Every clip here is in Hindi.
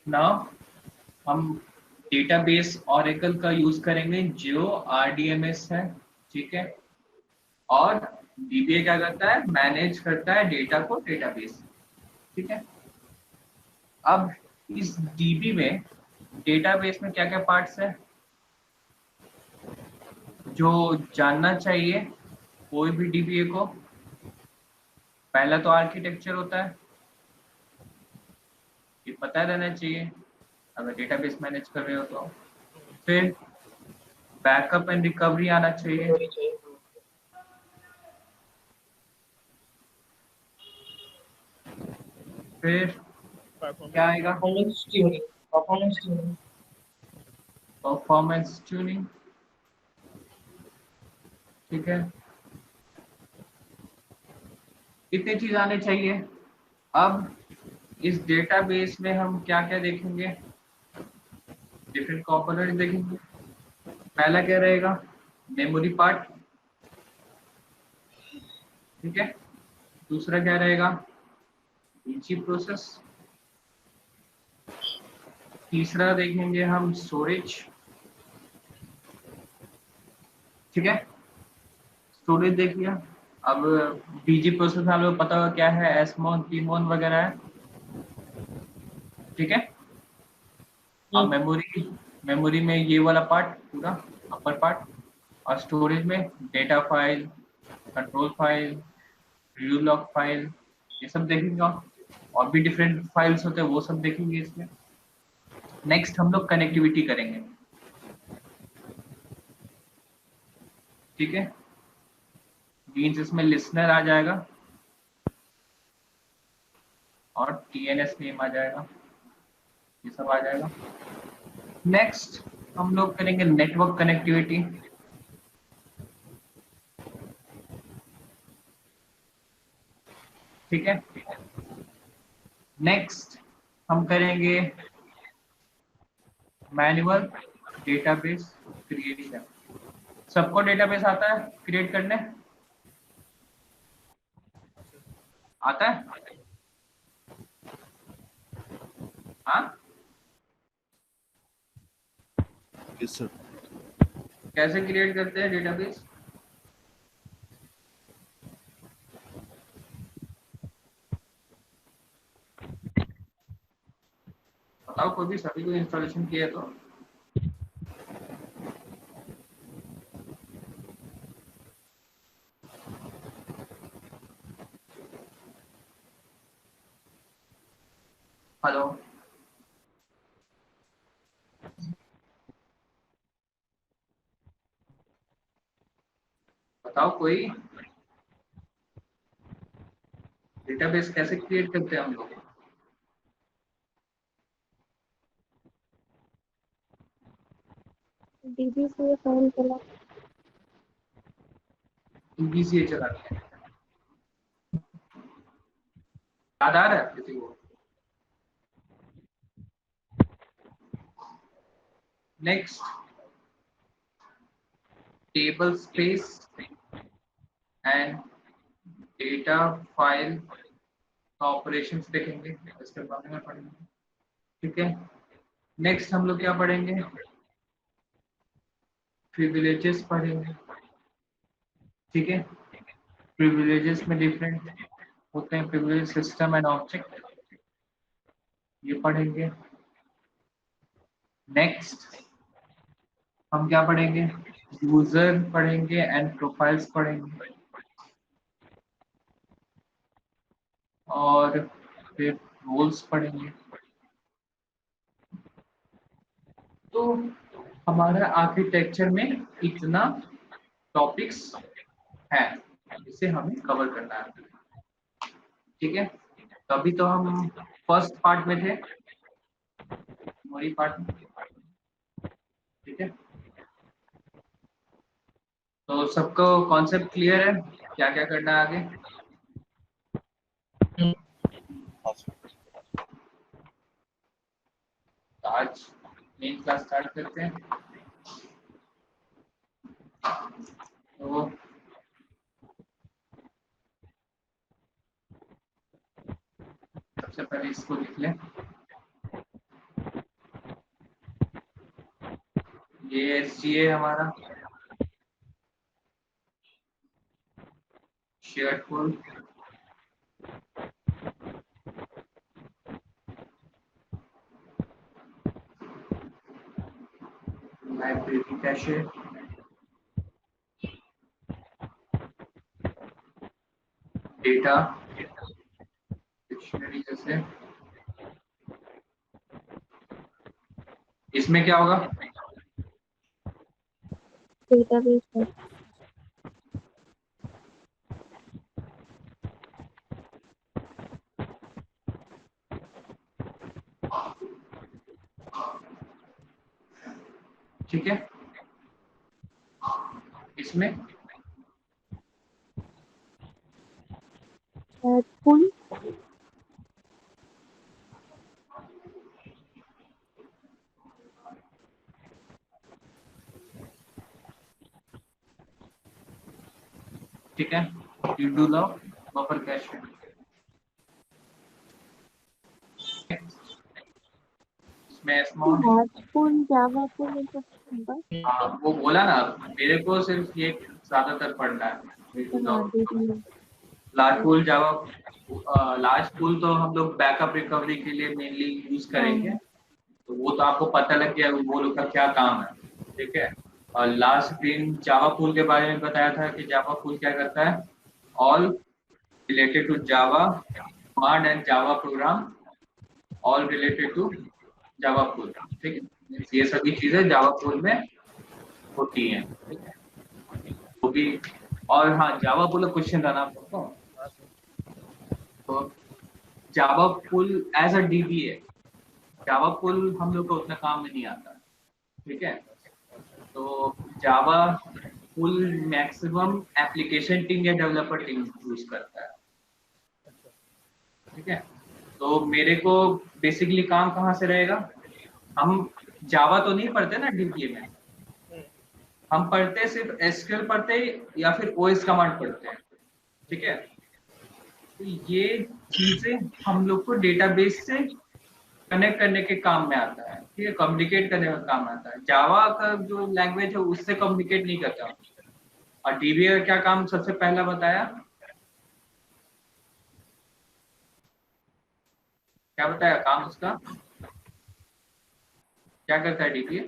नाउ हम डेटाबेस ऑरेकल का यूज करेंगे जो आरडीएमएस है, ठीक है। और डीबीए क्या करता है, मैनेज करता है डेटा को डेटाबेस, ठीक है। अब इस डीबी में डेटाबेस में क्या क्या पार्ट्स है जो जानना चाहिए कोई भी डीबीए को। पहला तो आर्किटेक्चर होता है, ये पता रहना चाहिए अगर डेटाबेस मैनेज कर रहे हो तो। फिर बैकअप एंड रिकवरी आना चाहिए। फिर क्या आएगा, performance tuning. Performance tuning. Performance tuning, ठीक है। कितनी चीज आने चाहिए। अब इस डेटाबेस में हम क्या क्या देखेंगे, डिफरेंट कंपोनेंट देखेंगे। पहला क्या रहेगा, मेमोरी पार्ट, ठीक है। दूसरा क्या रहेगा, बीजी प्रोसेस। तीसरा देखेंगे हम स्टोरेज, ठीक है। स्टोरेज देख लिया। अब बीजी प्रोसेस में हम लोग पता होगा क्या है, एसमोन पीमोन वगैरह है, ठीक है। अब मेमोरी, मेमोरी में ये वाला पार्ट पूरा अपर पार्ट। और स्टोरेज में data file, control file, view log file, ये सब देखेंगे। और भी डिफरेंट फाइल्स होते हैं वो सब देखेंगे इसमें। नेक्स्ट हम लोग कनेक्टिविटी करेंगे, ठीक है। मीन्स इसमें लिसनर आ जाएगा और टीएनएस नेम आ जाएगा, ये सब आ जाएगा। नेक्स्ट हम लोग करेंगे नेटवर्क कनेक्टिविटी, ठीक है। नेक्स्ट हम करेंगे मैनुअल डेटाबेस क्रिएशन। सबको डेटाबेस आता है क्रिएट करने, आता है? हाँ, यस सर। कैसे क्रिएट करते हैं डेटाबेस? बताओ कोई भी, सभी को इंस्टॉलेशन किया है तो। हेलो, बताओ कोई, डेटाबेस कैसे क्रिएट करते हैं हम लोग? डीबी से फॉर्म चला। बीसीए चलाते हैं, याद आ रहा है किसी को? Next table space and data file का ऑपरेशंस देखेंगे, इसके बारे में पढ़ेंगे, ठीक है। नेक्स्ट हम लोग क्या पढ़ेंगे, प्रिविलेजेस पढ़ेंगे, ठीक है। प्रिविलेजेस में डिफरेंट होते हैं, प्रिविलेज सिस्टम एंड ऑब्जेक्ट, ये पढ़ेंगे। नेक्स्ट हम क्या पढ़ेंगे, यूजर पढ़ेंगे एंड प्रोफाइल्स पढ़ेंगे। और फिर रोल्स पढ़ेंगे। तो हमारा आर्किटेक्चर में इतना टॉपिक्स है जिसे हमें कवर करना है, ठीक है। तभी तो हम फर्स्ट पार्ट में थे, मेमोरी पार्ट में, ठीक है। तो सबको कॉन्सेप्ट क्लियर है, क्या क्या करना है आगे? हाँ सर। तो आज मेन क्लास स्टार्ट करते हैं। तो सबसे पहले इसको लिख लें, ये SGA हमारा shared pool, library cache, data dictionary जैसे। इसमें क्या होगा? डेटाबेस है। ठीक है, इसमें पुल, ठीक है, you do the buffer cache। इसमें स्मॉल, लार्ज पुल, जावा पुल, ये सब बस हाँ वो बोला ना, मेरे को सिर्फ ये ज्यादातर पढ़ना है। बना दे रही हूँ। लार्ज पूल जावा, लार्ज पूल तो हम लोग बैकअप रिकवरी के लिए मेनली यूज करेंगे, तो वो तो आपको पता लग गया वो लोग का क्या काम है। ठीक है, और लास्ट दिन जावा पूल के बारे में बताया था कि जावा पूल क्या करता है, all related to Java command and Java program, all related to Java pool. ठीक है, ये सभी चीजें जावा पूल में होती हैं। ठीक है, वो भी। और हाँ, जावा पूल क्वेश्चन था ना आपको, तो जावा पुल एज अ डीबी है, जावा पुल हम लोग को उतना काम में नहीं आता। ठीक है, तो जावा पुल मैक्सिमम एप्लीकेशन टीम या डेवलपर टीम यूज करता है। ठीक है, तो मेरे को बेसिकली काम कहाँ से रहेगा, हम जावा तो नहीं पढ़ते ना डीबीए में, हम पढ़ते सिर्फ एसक्यूएल पढ़ते या फिर ओएस कमांड पढ़ते हैं। ठीक है, तो ये चीजें हम लोग को डेटाबेस से कनेक्ट करने के काम में आता है। ठीक है, कम्युनिकेट करने का काम आता है। जावा का जो लैंग्वेज है उससे कम्युनिकेट नहीं करता। और डीबी का क्या काम सबसे पहला बताया, क्या बताया काम उसका, क्या करता है डीबी?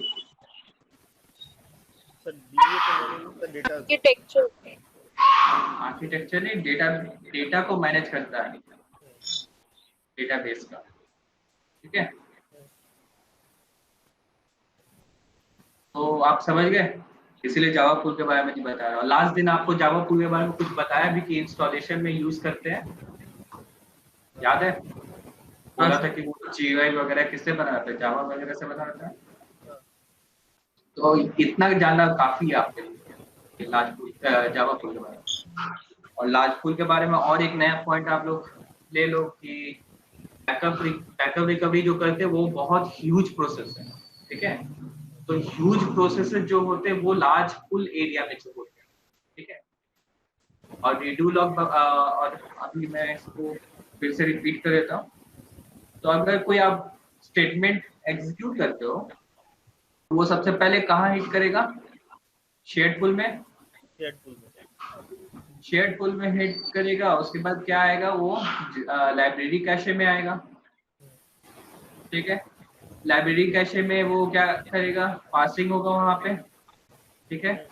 सर डीबीए तो मैंने डेटा आर्किटेक्चर, आर्किटेक्चर ने डेटा को मैनेज करता है, डेटाबेस का। ठीक है, तो आप समझ गए, इसीलिए जावा पूल के बारे में नहीं बता रहा। लास्ट दिन आपको जावा पूल के बारे में कुछ बताया भी कि इंस्टॉलेशन में यूज करते हैं, याद है? बोला था कि वो GUI वगैरह किससे बनाते हैं, जावा वगैरह से बनाता है। तो इतना जानना काफी है आपके लिए जावा पूल के बारे में। और लार्ज पूल के बारे में और एक नया पॉइंट आप लोग ले लो कि बैकअप रिकवरी जो करते हैं वो बहुत ह्यूज प्रोसेस है। ठीक है, तो ह्यूज प्रोसेसेस जो होते हैं वो लार्ज पूल एरिया में जो होते हैं। ठीक है, और रीडू लॉग, और अभी मैं इसको फिर से रिपीट कर देता हूँ। तो अगर कोई आप स्टेटमेंट एग्जीक्यूट करते हो तो वो सबसे पहले कहाँ हिट करेगा, शेयर्ड पूल में, शेयर्ड पूल में हिट करेगा। उसके बाद क्या आएगा, वो लाइब्रेरी कैशे में आएगा। ठीक है, लाइब्रेरी कैशे में वो क्या करेगा, पार्सिंग होगा वहां पे। ठीक है,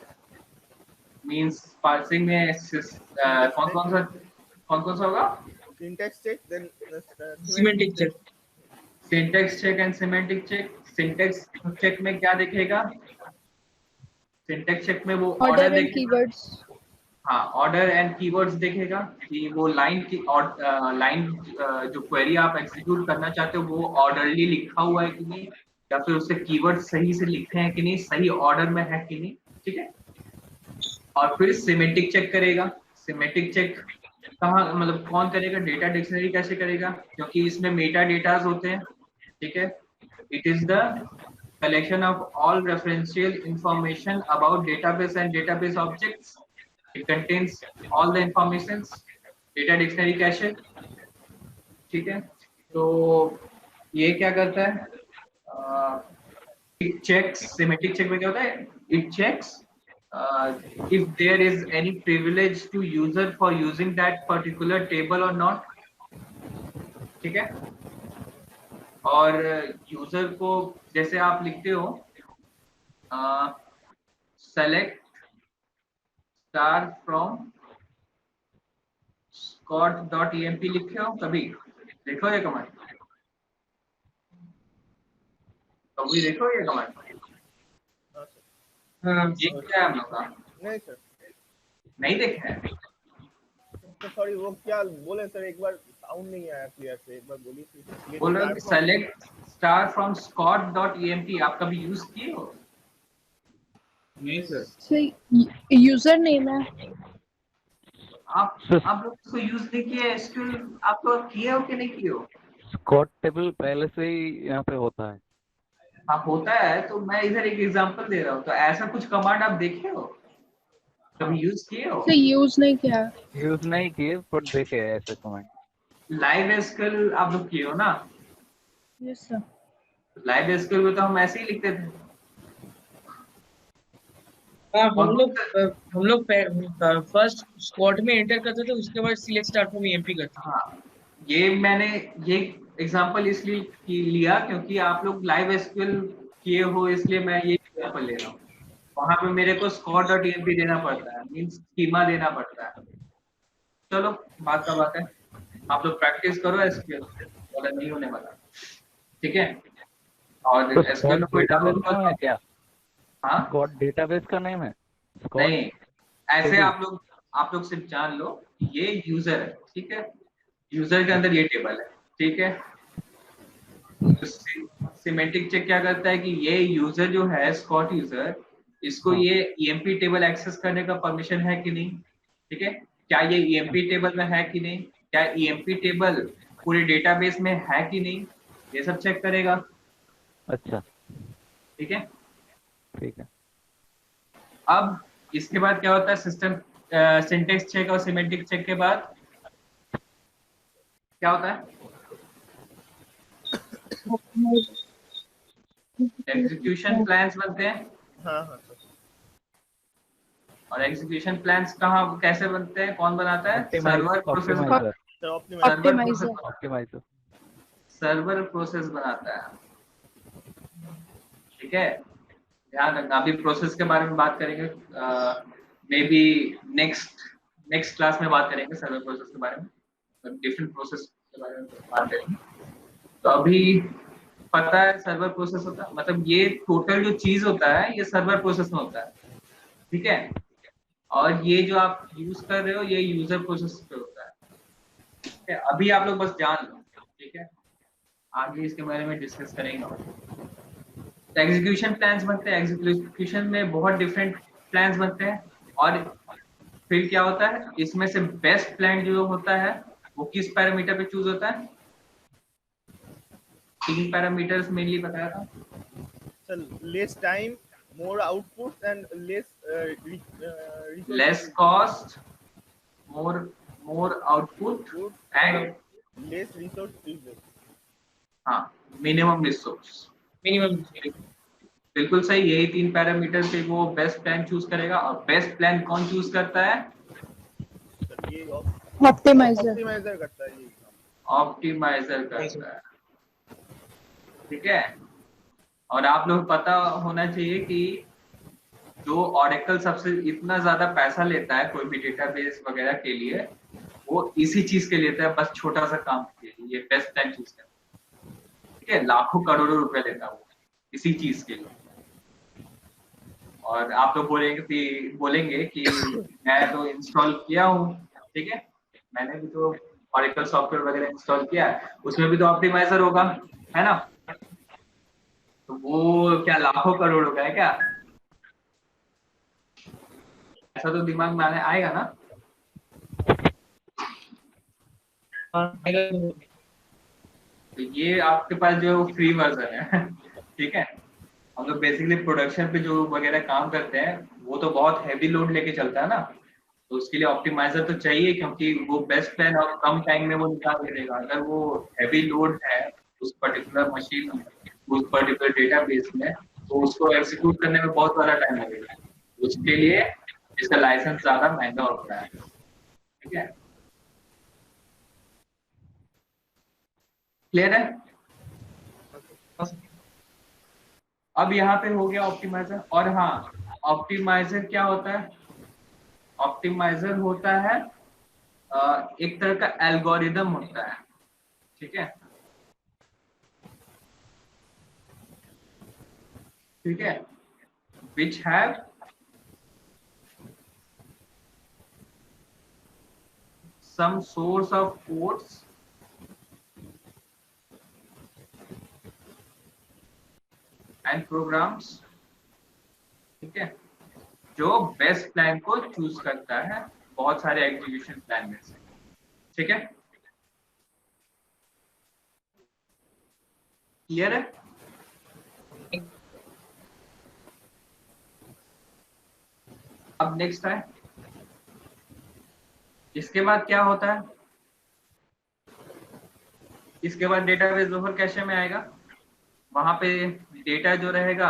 मींस पार्सिंग में कौन कौन सा होगा, syntax check then semantic check, syntax check and semantic check. Syntax check में क्या दिखेगा, सिंटैक्स चेक में वो ऑर्डर ऑर्डर एंड देखेगा। कीवर्ड्स, हाँ, ऑर्डर एंड कीवर्ड्स देखेगा कि वो लाइन की लाइन जो क्वेरी आप एग्जीक्यूट करना चाहते हो वो ऑर्डरली लिखा हुआ है कि नहीं, या फिर उससे कीवर्ड सही से लिखे हैं कि नहीं, सही ऑर्डर में है कि नहीं। ठीक है, और फिर सिमेंटिक चेक करेगा। सिमेंटिक चेक कहाँ, मतलब कौन करेगा, डेटा डिक्शनरी कैसे करेगा, क्योंकि इसमें मेटा डेटाज होते हैं। ठीक है, it is the collection of all referential information about database and database objects. It contains all the informations, data dictionary cache। ठीक है, तो ये क्या करता है, it checks, semantic check में क्या होता है? It checks if there is any privilege to user for using that particular table or not. ठीक है? और यूजर को जैसे आप लिखते हो select star from scott.emp लिखे हो कभी? देखो ये कमांड, कभी देखो ये कमांड? हाँ सर, हाँ ये क्या है हम लोग का? नहीं सर, नहीं देखा है? तो सॉरी वो क्या बोले सर, एक बार साउंड नहीं आया क्लियर से, एक बार बोलिए प्लीज। बोल रहे हो select star from scott.emp, आप कभी यूज किए हो? नहीं सर। सर यूजर नेम है। आप लोग इसको यूज नहीं किए एसक्यूएल, आप लोग किए हो कि नहीं किए हो? स्कॉट टेबल पहले से ही यहाँ पे होता है। हाँ होता है, तो मैं इधर एक एग्जांपल दे रहा हूँ। तो ऐसा कुछ कमांड आप देखे हो, कभी यूज किए हो? सर यूज नहीं किया। यूज नहीं किए पर देखे हैं ऐसे कमेंट। लाइव एसक्यूएल आप लोग किए हो ना? Yes sir. लाइव एसक्यूएल में तो हम ऐसे ही लिखते थे। हाँ हम लोग फर्स्ट स्क्वाड में एंटर करते थे, उसके बाद सिलेक्ट स्टार्ट फ्रॉम ईएमपी करते थे। हाँ, मैंने ये एग्जांपल इसलिए लिया क्योंकि आप लोग लाइव एसक्यूएल किए हो, इसलिए मैं ये एग्जांपल ले रहा हूँ। वहां पे मेरे को scott.emp देना पड़ता है, मींस स्कीमा देना पड़ता है। चलो बात का बात है, आप लोग प्रैक्टिस करो एसक्यूएल, वाला नहीं होने वाला, ठीक है? और एसक्यूएल में कोई डाउट है क्या? हाँ, स्कॉट डेटाबेस का नेम है स्कॉट। नहीं, ऐसे आप लोग सिर्फ जान लो कि ये यूजर है, ठीक है? यूजर के अंदर ये टेबल है, ठीक है? सिमेंटिक चेक क्या करता है कि ये यूजर जो है स्कॉट यूजर, इसको ये ईएमपी टेबल एक्सेस करने का परमिशन है कि नहीं, ठीक है? क्या ये ईएमपी टेबल में है कि नहीं, क्या ईएमपी टेबल पूरे डेटाबेस में है कि नहीं, ये सब चेक करेगा। अच्छा ठीक है? ठीक है। अब इसके बाद क्या होता है, सिस्टम सिंटेक्स चेक और सिमेंटिक चेक के बाद क्या होता है? एग्जीक्यूशन प्लान्स बनते हैं। हाँ हाँ सर। और एग्जीक्यूशन प्लान्स कहाँ कैसे बनते हैं, कौन बनाता है? Server process sir optimiser server process बनाता है, ठीक है? ध्यान रखना, अभी प्रोसेस के बारे में बात करेंगे, मे बी नेक्स्ट क्लास में बात करेंगे सर्वर प्रोसेस के बारे में, डिफरेंट प्रोसेस के बारे में बात करेंगे। तो अभी पता है सर्वर प्रोसेस होता है, मतलब ये टोटल जो चीज होता है ये सर्वर प्रोसेस में होता है, ठीक है? और ये जो आप यूज कर रहे हो ये यूजर प्रोसेस पे होता है, ठीक है? अभी आप लोग बस जान लो, ठीक है? आगे इसके बारे में डिस्कस करेंगे। तो एग्जीक्यूशन प्लान्स बनते हैं, एग्जीक्यूशन में बहुत डिफरेंट प्लान्स बनते हैं। और फिर क्या होता है, इसमें से बेस्ट प्लान जो होता है वो किस पैरामीटर पे चूज होता है? 3 पैरामीटर्स मेनली बताया था sir, less time, more output and less cost, more output and less resource usage. हाँ, मिनिमम रिसोर्स। मिनिमम बिल्कुल सही, यही 3 पैरामीटर पे वो बेस्ट प्लान चूज करेगा। और बेस्ट प्लान कौन चूज करता है? सर ये ऑप्टिमाइजर करता है, ये ऑप्टिमाइजर करता है, ठीक है? और आप लोग पता होना चाहिए कि जो ऑरेकल सबसे इतना ज्यादा पैसा लेता है कोई भी डेटाबेस वगैरह के लिए, वो इसी चीज के लेता है, बस छोटा सा काम के लिए, ये बेस्ट प्लान चूज करता है, ठीक है? लाखों करोड़ों रुपए लेता है वो इसी चीज के लिए। और आप लोग बोलेंगे कि मैं तो इंस्टॉल किया हूँ, ठीक है? मैंने भी तो ऑरेकल सॉफ्टवेयर वगैरह इंस्टॉल किया है, उसमें भी तो ऑप्टिमाइजर होगा, है ना? तो वो क्या लाखों करोड़ों का है क्या? ऐसा तो दिमाग में आएगा ना? तो ये आपके पास जो फ्री वर्जन है, ठीक है? हम लोग बेसिकली प्रोडक्शन पे जो वगैरह काम करते हैं वो तो बहुत हैवी लोड लेके चलता है ना, तो उसके लिए ऑप्टिमाइजर तो चाहिए, क्योंकि वो बेस्ट प्लान और कम टाइम में वो निकाल के देगा। अगर वो हैवी लोड है उस पर्टिकुलर मशीन में, उस पर्टिकुलर डेटाबेस में, तो उसको एग्जीक्यूट करने में बहुत सारा टाइम लगेगा। उसके लिए इसका लाइसेंस ज्यादा महंगा होता है। ठीक है, क्लियर है? अब यहाँ पे हो गया ऑप्टिमाइजर। और हाँ, ऑप्टिमाइजर क्या होता है? ऑप्टिमाइजर होता है एक तरह का एल्गोरिदम होता है। ठीक है, ठीक है, which have some source of codes and programs। ठीक है, जो बेस्ट प्लान को चूज करता है बहुत सारे एग्जीक्यूशन प्लान में से। ठीक है, क्लियर है? अब नेक्स्ट है, इसके बाद क्या होता है? इसके बाद डेटाबेस बफर कैशे में आएगा। वहां पे डेटा जो रहेगा,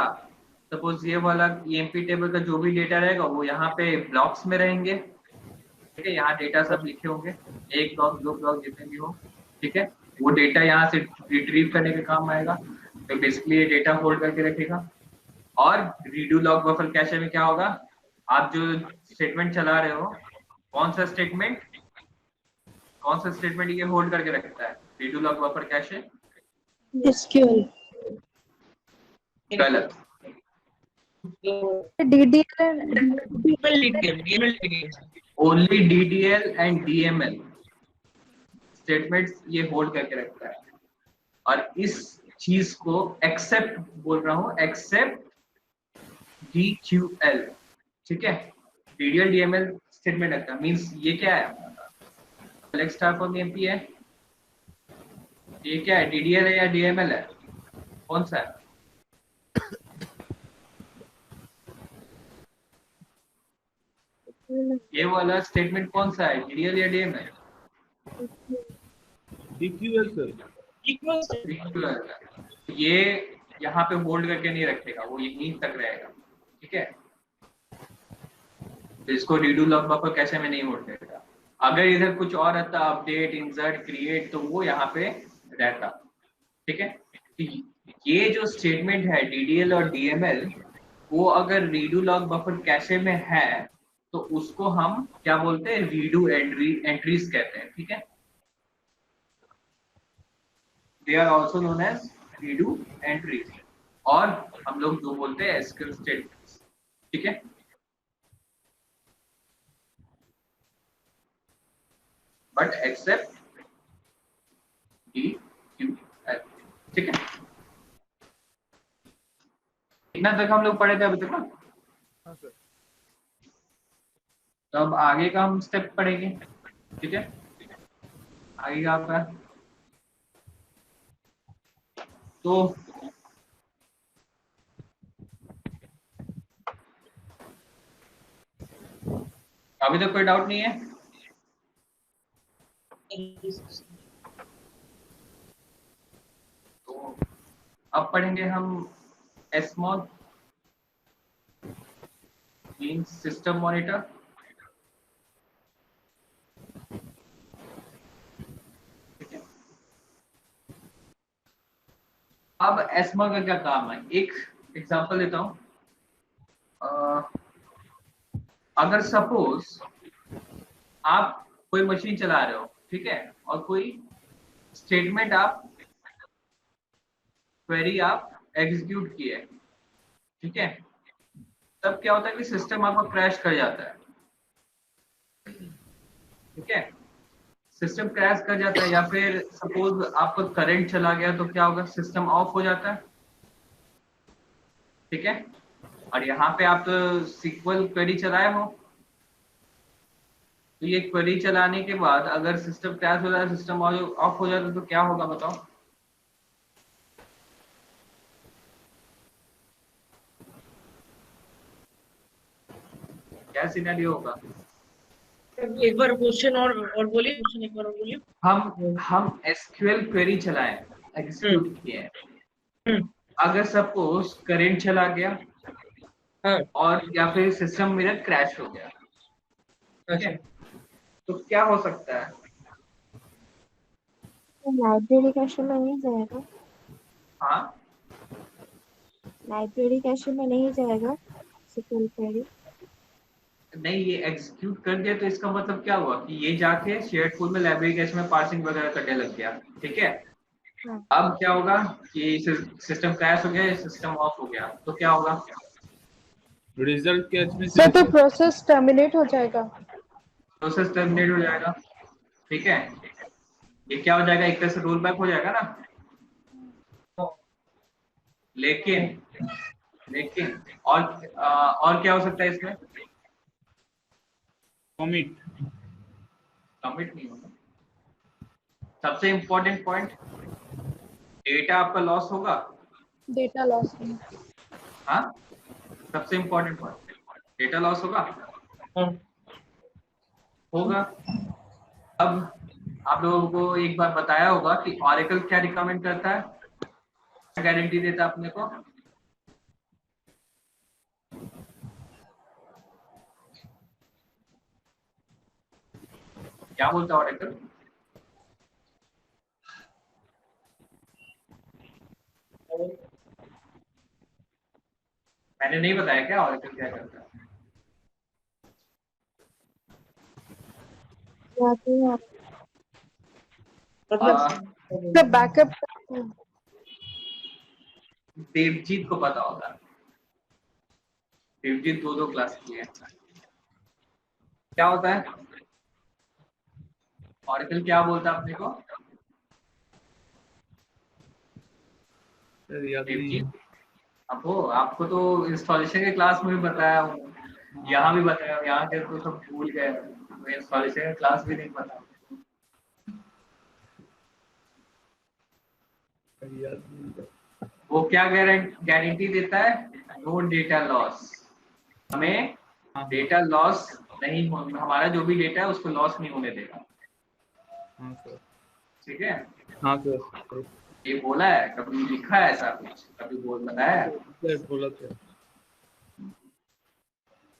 सपोज ये वाला EMP टेबल का जो भी डेटा रहेगा वो यहाँ पे ब्लॉक्स में रहेंगे। ठीक है, यहाँ डेटा सब लिखे होंगे, एक ब्लॉक दो ब्लॉक जितने भी हो। ठीक है, वो डेटा यहाँ से रिट्रीव करने के काम आएगा। तो बेसिकली ये डेटा होल्ड करके रखेगा। और रीडू लॉग बफर कैशे में क्या होगा? आप जो स्टेटमेंट चला रहे हो, कौन सा स्टेटमेंट ये होल्ड करके रखता है? Redo log buffer cache. SQL गलत। DDL only DDL and DML statements ये होल्ड करके रखता है। और इस चीज को एक्सेप्ट बोल रहा हूं, एक्सेप्ट DQL। ठीक है, DDL DML स्टेटमेंट रखता है। मींस ये क्या है? सेलेक्ट स्टार फ्रॉम EMP है। ये क्या है? DDL है या DML है? कौन सा है? ये वाला स्टेटमेंट कौन सा है? DDL या DML? DQL sir. ये यहाँ पे होल्ड करके नहीं रखेगा, वो यहीं तक रहेगा। ठीक है, तो इसको रीडू लॉग बफर कैशे में नहीं होल्ड करेगा। अगर इधर कुछ और रहता, अपडेट, इंसर्ट, क्रिएट, तो वो यहाँ पे रहता। ठीक है, ये जो स्टेटमेंट है DDL और DML, वो अगर रीडू लॉग बफर कैशे में है तो उसको हम क्या बोलते हैं? रीडू एंट्रीज कहते हैं। ठीक है, they are also known as redo entries, और हम लोग जो बोलते हैं SQL स्टेटमेंट्स। ठीक है, बट एक्सेप्ट DQL। ठीक है, इतना तक हम लोग पढ़े थे अभी तक ना। हाँ सर। तो अब आगे का हम स्टेप पढ़ेंगे। ठीक है, आगे का आपका तो अभी तक कोई डाउट नहीं है? तो अब पढ़ेंगे हम SMON मींस सिस्टम मॉनिटर। ठीक है, अब SMON का क्या काम है? एक एग्जांपल देता हूं। अगर सपोज आप कोई मशीन चला रहे हो, ठीक है, और कोई स्टेटमेंट क्वेरी आप एग्जीक्यूट किए, ठीक है, तब क्या होता है कि सिस्टम आपका क्रैश कर जाता है। ठीक है, सिस्टम क्रैश कर जाता है, या फिर सपोज आपका करंट चला गया तो क्या होगा? सिस्टम ऑफ हो जाता है। ठीक है, और यहाँ पे आप तो SQL क्वेरी चलाए हो, तो ये क्वेरी चलाने के बाद अगर सिस्टम क्रैश हो जाए, सिस्टम ऑफ हो जाता है, तो क्या होगा बताओ? क्या सिनेरियो होगा? एक बार क्वेश्चन और बोलिए, क्वेश्चन एक बार और बोलिए। हम SQL क्वेरी चलाएं, एग्जीक्यूट किए हैं। अगर सपोज करंट चला गया हाँ और या फिर सिस्टम मिरर क्रैश हो गया, ठीक अच्छा है, तो क्या हो सकता है? लाइब्रेरी कैशे में नहीं जाएगा, हाँ, लाइब्रेरी कैशे में नहीं जाएगा सिक्योर क्वेरी। नहीं, ये एग्जीक्यूट कर दिया तो इसका मतलब क्या हुआ कि ये जाके शेयर्ड पूल में लाइब्रेरी कैश में पार्सिंग वगैरह करने लग गया, ठीक है। हाँ अब क्या होगा कि सिस्टम क्रैश हो गया, सिस्टम ऑफ हो गया, तो क्या होगा? रिजल्ट कैच में सर तो प्रोसेस टर्मिनेट हो जाएगा। प्रोसेस टर्मिनेट हो जाएगा, ठीक है। ये क्या हो जाएगा, एक तरह से रोल बैक हो जाएगा ना। लेकिन लेकिन और क्या हो सकता है इसमें? कमिट। कमिट नहीं होगा। सबसे इंपॉर्टेंट पॉइंट, डेटा आपका लॉस होगा। डेटा लॉस नहीं। हाँ, सबसे इंपॉर्टेंट पॉइंट, डेटा लॉस होगा। हाँ होगा। अब आप लोगों को एक बार बताया होगा कि ऑरेकल क्या रिकमेंड करता है, गारंटी देता है अपने को। क्या बोलता है ऑरेकल? मैंने नहीं बताया क्या ऑरेकल क्या करता है? जाते हैं मतलब सर बैकअप देवजीत को पता होगा। देवजीत दो क्लास की है। क्या होता है ऑरेकल, क्या बोलता है अपने को? देवजीत, अब हो आपको तो इंस्टॉलेशन के क्लास में भी बताया हूँ, यहाँ भी बताया हूँ, यहाँ के तो सब भूल गए, इंस्टॉलेशन के क्लास भी नहीं पता। वो क्या गारंटी देता है? No data loss. हमें डेटा लॉस नहीं हो, हमारा जो भी डेटा है उसको लॉस नहीं होने देगा, ठीक है। हाँ सर, ये बोला है, कभी लिखा है ऐसा कुछ, कभी बताया है? बोला था।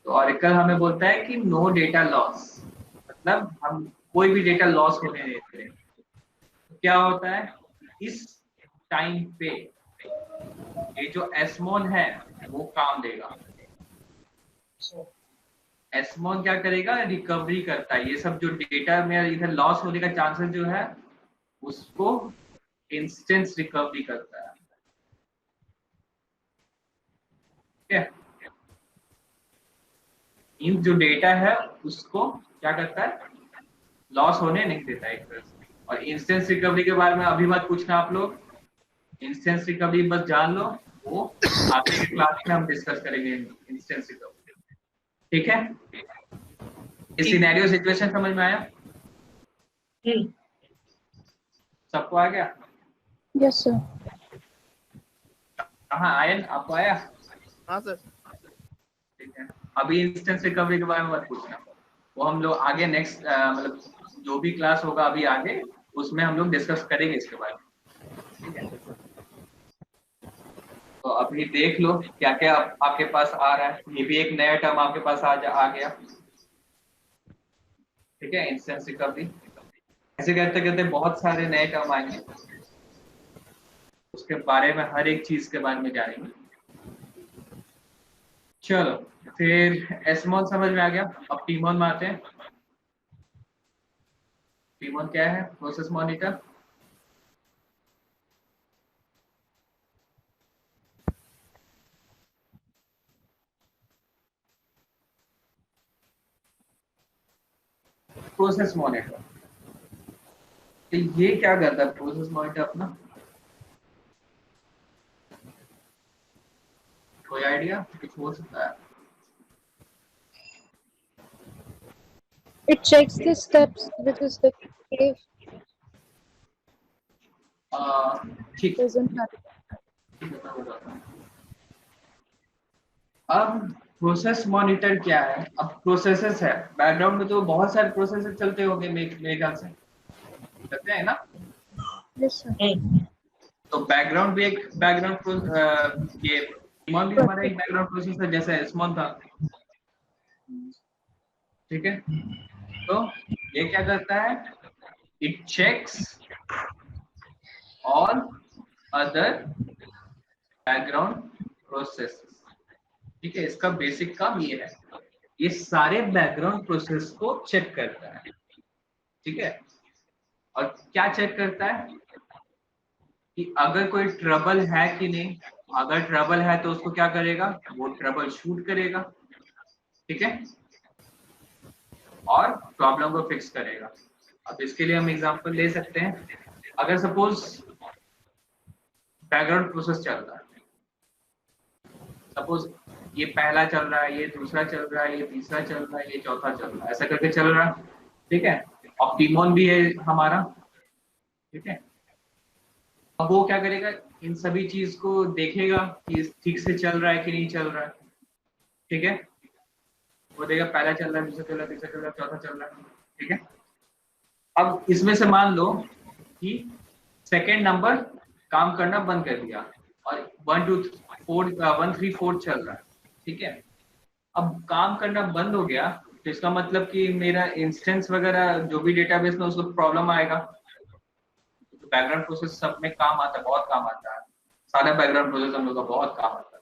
तो ऑरेकल हमें बोलता है कि नो डेटा लॉस, मतलब हम कोई भी डेटा लॉस होने नहीं देते। तो क्या होता है इस टाइम पे, ये जो एस्मोन है वो काम देगा। एस्मोन क्या करेगा, रिकवरी करता है। ये सब जो डेटा में इधर लॉस होने का चांसेस जो है उसको इंस्टेंस रिकवरी करता है, ठीक है। इन जो डेटा है उसको क्या करता है, लॉस होने नहीं देता एक तरह से। और इंस्टेंस रिकवरी के बारे में अभी मत पूछना आप लोग, इंस्टेंस रिकवरी बस जान लो, वो आगे के क्लास में हम डिस्कस करेंगे इंस्टेंस रिकवरी, ठीक है। इस सिनेरियो सिचुएशन समझ में आया? सबको आ गया? Yes sir. कहाँ आयन, आपको आया? हाँ सर। ठीक है, अभी इंस्टेंस रिकवरी के बारे में मत पूछना, वो हम लोग आगे नेक्स्ट मतलब जो भी क्लास होगा अभी आगे उसमें हम लोग डिस्कस करेंगे इसके बारे में, ठीक है। तो अभी देख लो क्या क्या आपके पास आ रहा है। ये भी एक नया टर्म आपके पास आ गया, ठीक है, इंस्टेंस रिकवरी। ऐसे करते करते बहुत सारे नए टर्म आएंगे, उसके बारे में हर एक चीज के बारे में जानेंगे। चलो फिर एस्मोन समझ में आ गया, अब टीमोन में आते हैं। टीमोन क्या है? Process monitor. प्रोसेस मॉनिटर, तो ये क्या करता है प्रोसेस मॉनिटर अपना? कोई आइडिया कुछ हो सकता है? It checks the steps which is the cave ठीक doesn't have. ठीक है, मैं बताता हूँ। अब प्रोसेस मॉनिटर क्या है? अब प्रोसेसेस है, बैकग्राउंड में तो बहुत सारे प्रोसेसेस चलते होंगे मेरे ख्याल से, चलते हैं ना। Yes sir. तो बैकग्राउंड भी एक बैकग्राउंड ये Pimon भी हमारा एक बैकग्राउंड प्रोसेस है जैसे Esmon था, ठीक है। तो ये क्या करता है, it checks all other background process, ठीक है। इसका बेसिक काम ये है, ये सारे बैकग्राउंड प्रोसेस को चेक करता है, ठीक है। और क्या चेक करता है कि अगर कोई ट्रबल है कि नहीं, अगर ट्रबल है तो उसको क्या करेगा, वो ट्रबल शूट करेगा, ठीक है, और प्रॉब्लम को फिक्स करेगा। अब इसके लिए हम एग्जांपल ले सकते हैं, अगर सपोज बैकग्राउंड प्रोसेस चल रहा है, सपोज ये पहला चल रहा है, ये दूसरा चल रहा है, ये तीसरा चल रहा है, ये चौथा चल रहा है, ऐसा करके चल रहा है, ठीक है। और Pimon भी है हमारा, ठीक है। अब वो क्या करेगा, इन सभी चीज को देखेगा कि ठीक से चल रहा है कि नहीं चल रहा है, ठीक है। वो देखेगा पहला चल रहा है, दूसरा चल रहा है, तीसरा चल रहा है, चौथा चल रहा है, ठीक है। अब इसमें से मान लो कि सेकेंड नंबर काम करना बंद कर दिया और 1 2 4 1 3 4 चल रहा है, ठीक है। अब काम करना बंद हो गया तो इसका मतलब कि मेरा इंस्टेंस वगैरह जो भी डेटाबेस में उसको प्रॉब्लम आएगा। तो बैकग्राउंड प्रोसेस सब में काम आता है, बहुत काम आता है, सारा बैकग्राउंड प्रोसेस हम लोग का बहुत काम आता है,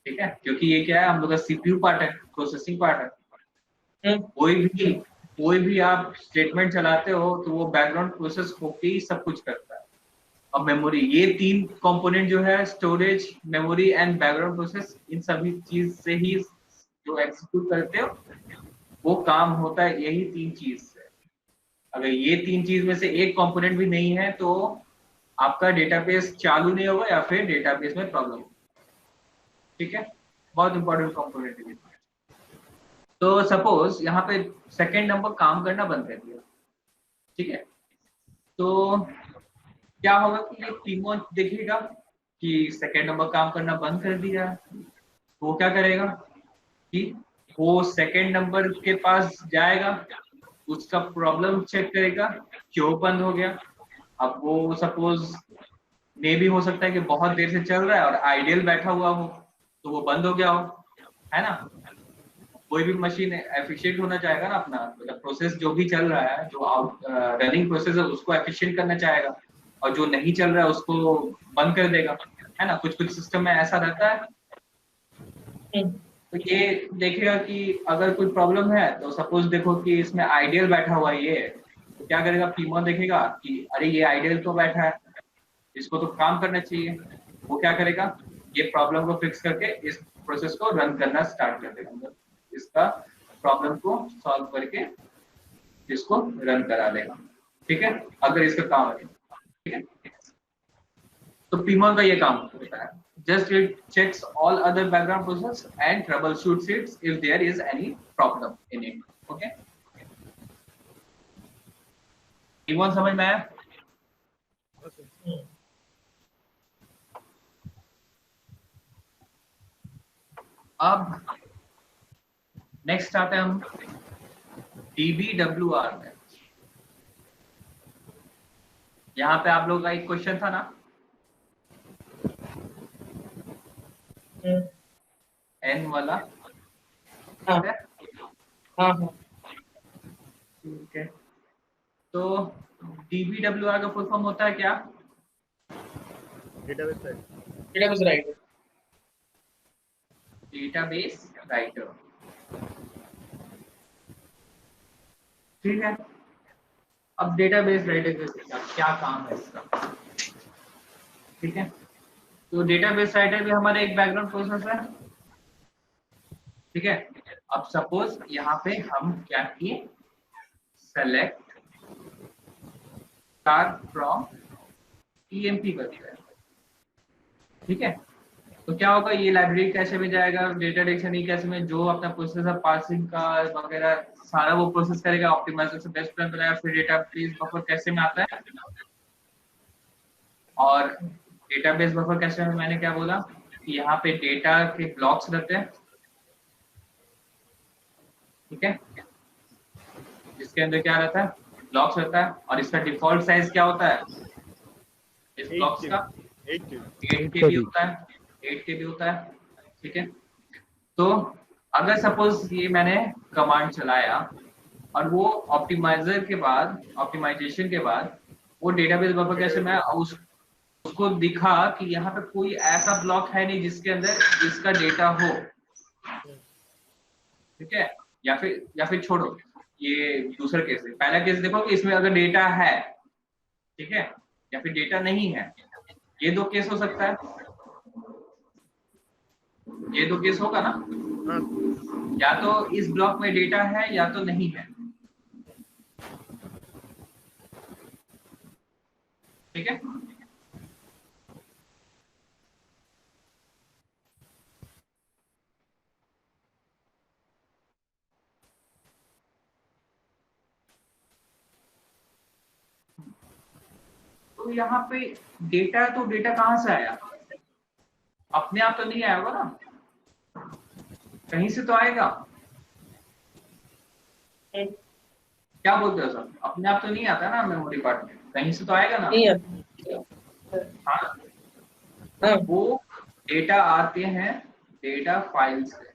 ठीक है। क्योंकि ये क्या है, हम लोग का सीपीयू पार्ट है, प्रोसेसिंग पार्ट है। कोई भी आप स्टेटमेंट चलाते हो तो वो बैकग्राउंड प्रोसेस होके ही सब कुछ करता है। अब मेमोरी, ये तीन कंपोनेंट जो है, storage, memory and background process, इन सभी चीज से ही जो एग्जीक्यूट करते हो वो काम होता है, यही तीन चीज से। अगर ये तीन चीज में से एक कंपोनेंट भी नहीं है तो आपका डेटाबेस चालू नहीं होगा या फिर डेटाबेस में प्रॉब्लम होगा, ठीक है। बहुत इंपॉर्टेंट कंपोनेंट है। तो सपोज यहाँ पे सेकेंड नंबर काम करना बंद कर दिया, ठीक है। तो क्या होगा कि ये Pimon देखेगा कि सेकेंड नंबर काम करना बंद कर दिया, तो वो क्या करेगा कि वो सेकेंड नंबर के पास जाएगा, उसका प्रॉब्लम चेक करेगा क्यों बंद हो गया। अब वो सपोज मे भी हो सकता है कि बहुत देर से चल रहा है और आइडियल बैठा हुआ हो तो वो बंद हो गया हो, है ना। कोई भी मशीन एफिशिएंट होना चाहेगा ना अपना, मतलब प्रोसेस जो भी चल रहा है, जो रनिंग प्रोसेस है उसको एफिशिएंट करना चाहेगा, और जो नहीं चल रहा है उसको बंद कर देगा, है ना। कुछ कुछ सिस्टम में ऐसा रहता है। तो ये देखेगा कि अगर कोई प्रॉब्लम है तो सपोज देखो कि इसमें आइडियल बैठा हुआ है ये, तो क्या करेगा, Pimon देखेगा कि अरे ये आइडियल तो बैठा है, इसको तो काम करना चाहिए। वो क्या करेगा, ये प्रॉब्लम को फिक्स करके इस प्रोसेस को रन करना स्टार्ट कर देगा, मतलब इसका प्रॉब्लम को सॉल्व करके इसको रन करा देगा, ठीक है, अगर इसका काम है, ठीक है। तो Pimon का ये काम होता है, just it checks all other background process and troubleshoots it if there is any problem in it, okay। Pimon समझ में आया? अब नेक्स्ट आते हैं हम DBWR में। यहाँ पे आप लोग का एक क्वेश्चन था ना, N वाला, हाँ हाँ हाँ। ठीक है। तो DBWR का फुल फॉर्म होता है क्या? डेटाबेस है, डेटाबेस राइटर। डेटाबेस राइटर, ठीक है। अब डेटाबेस राइटर का क्या काम है इसका, ठीक है। तो डेटाबेस राइटर भी हमारा एक बैकग्राउंड प्रोसेस है, ठीक है। अब सपोज यहाँ पे हम क्या किए, सेलेक्ट स्टार फ्रॉम EMP करते हैं, ठीक है। तो क्या होगा, ये लाइब्रेरी कैसे में जाएगा, डेटा डिक्शनरी कैसे में, जो अपना प्रोसेस है पार्सिंग का वगैरह सारा वो प्रोसेस करेगा, ऑप्टिमाइजेशन बेस्ट प्लान बनाएगा, फिर डेटाबेस बफर कैसे में आता है। और डेटाबेस बफर कैसे में मैंने क्या बोला कि यहाँ पे डेटा के ब्लॉक्स रहते हैं, ठीक है, जिसके अंदर क्या रहता है, ब्लॉक्स रहता है। और इसका डिफॉल्ट साइज क्या होता है इस ब्लॉक्स का, 8 के 8 KB होता है, 8 KB होता है, ठीक है। तो अगर सपोज ये मैंने कमांड चलाया और वो ऑप्टिमाइजर के बाद, ऑप्टिमाइजेशन के बाद वो डेटाबेस बफर कैशे में उसको दिखा कि यहाँ पे कोई ऐसा ब्लॉक है नहीं जिसके अंदर इसका डेटा हो, ठीक है। या फिर छोड़ो, ये दूसरा केस है। पहला केस देखो कि इसमें अगर डेटा है, ठीक है, या फिर डेटा नहीं है, ये दो केस हो सकता है, ये दो केस होगा ना। या तो इस ब्लॉक में डेटा है या तो नहीं है, ठीक है। तो यहाँ पे डेटा है, तो डेटा कहाँ से आया? अपने आप तो नहीं आया होगा ना, कहीं से तो आएगा। क्या बोलते हो सर? अपने आप तो नहीं आता ना मेमोरी पार्ट में, कहीं से तो आएगा ना। हाँ, हाँ, वो डेटा आते हैं डेटा फाइल से,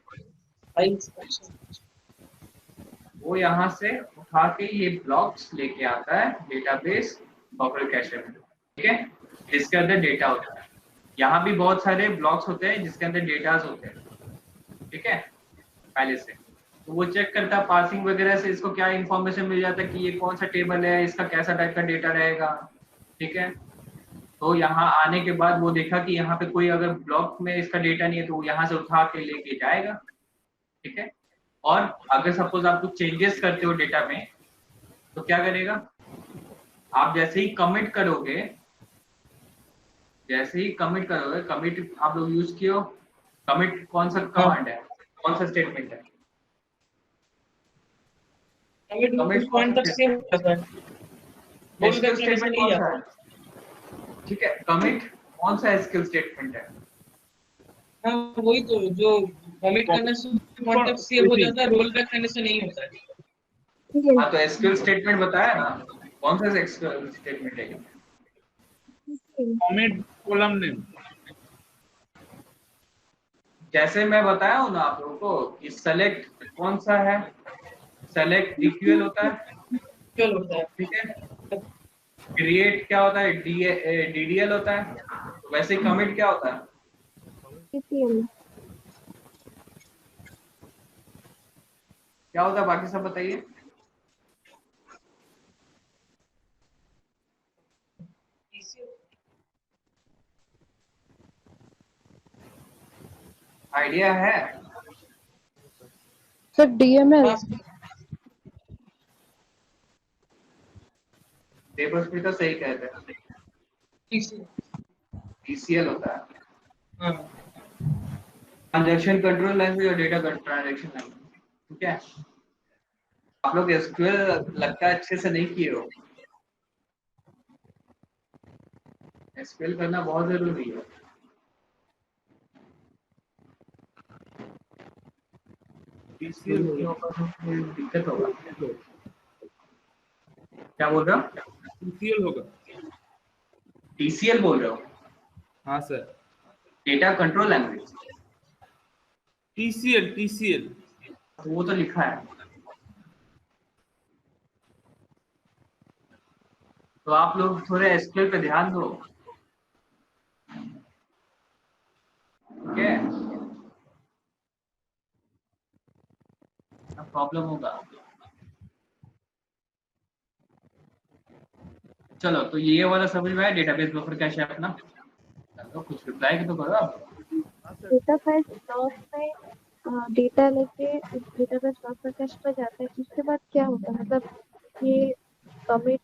वो यहाँ से उठा के ये ब्लॉक्स लेके आता है डेटाबेस बफर कैशे में, ठीक है, जिसके अंदर डेटा होता है। यहाँ भी बहुत सारे ब्लॉक्स होते हैं जिसके अंदर डेटास होते हैं, ठीक है, पहले से। तो वो चेक करता है पार्सिंग वगैरह से, इसको क्या इंफॉर्मेशन मिल जाता है कि ये कौन सा टेबल है, इसका कैसा टाइप का डेटा रहेगा, ठीक है। तो यहाँ आने के बाद वो देखा कि यहाँ पे कोई अगर ब्लॉक में इसका डेटा नहीं है तो वो यहाँ से उठा के लेके जाएगा, ठीक है। और अगर सपोज आप कुछ चेंजेस करते हो डेटा में तो क्या करेगा? आप जैसे ही कमिट करोगे, कमिट आप लोग यूज किए हो, कमिट कौन सा कमांड है, कौन सा स्टेटमेंट है? कमिट पॉइंट तक सेव होता है, एसक्यूएल स्टेटमेंट कौन सा है? ठीक है, कमिट कौन सा एसक्यूएल स्टेटमेंट है? हाँ, वही तो, जो कमिट करने से पॉइंट तक सेव हो जाता है, रोल बैक करने से नहीं होता है। हाँ, तो एसक्यूएल स्टेटमेंट बताया ना, कौन सा एसक्यूएल स्टेटमेंट है? कमिट कॉलम नेम, जैसे मैं बताया हूँ ना आप लोगों को कि सेलेक्ट कौन सा है, सेलेक्ट डीक्यूएल होता है, ठीक है। क्रिएट क्या होता है, डीडीएल होता है। वैसे कमिट क्या होता है? क्या होता है, बाकी सब बताइए। आइडिया है? सर डीएमएल, देवस्मिता सही कहते हैं, टीसीएल होता है, ट्रांजैक्शन कंट्रोल लैंग्वेज और डेटा ट्रांजैक्शन लैंग्वेज, ठीक है। आप लोग एसक्यूएल लगता है अच्छे से नहीं किए हो, एसक्यूएल करना बहुत जरूरी है। दिक्कत होगा। क्या बोल रहे हो? टीसीएल होगा। टीसीएल बोल रहे हो? हाँ sir, data control language, TCL वो तो लिखा है। तो आप लोग थोड़े एसक्यूएल पे ध्यान दो, ठीक है, प्रॉब्लम होगा। चलो, तो ये वाला समझ में आया, डेटाबेस बफर कैशे अपना। चलो, कुछ रिप्लाई तो करो आप। डेटा फाइल ब्लॉक में डेटा लेके डेटाबेस बफर कैश पर जाता है, उसके बाद क्या होता है? मतलब ये कमिट,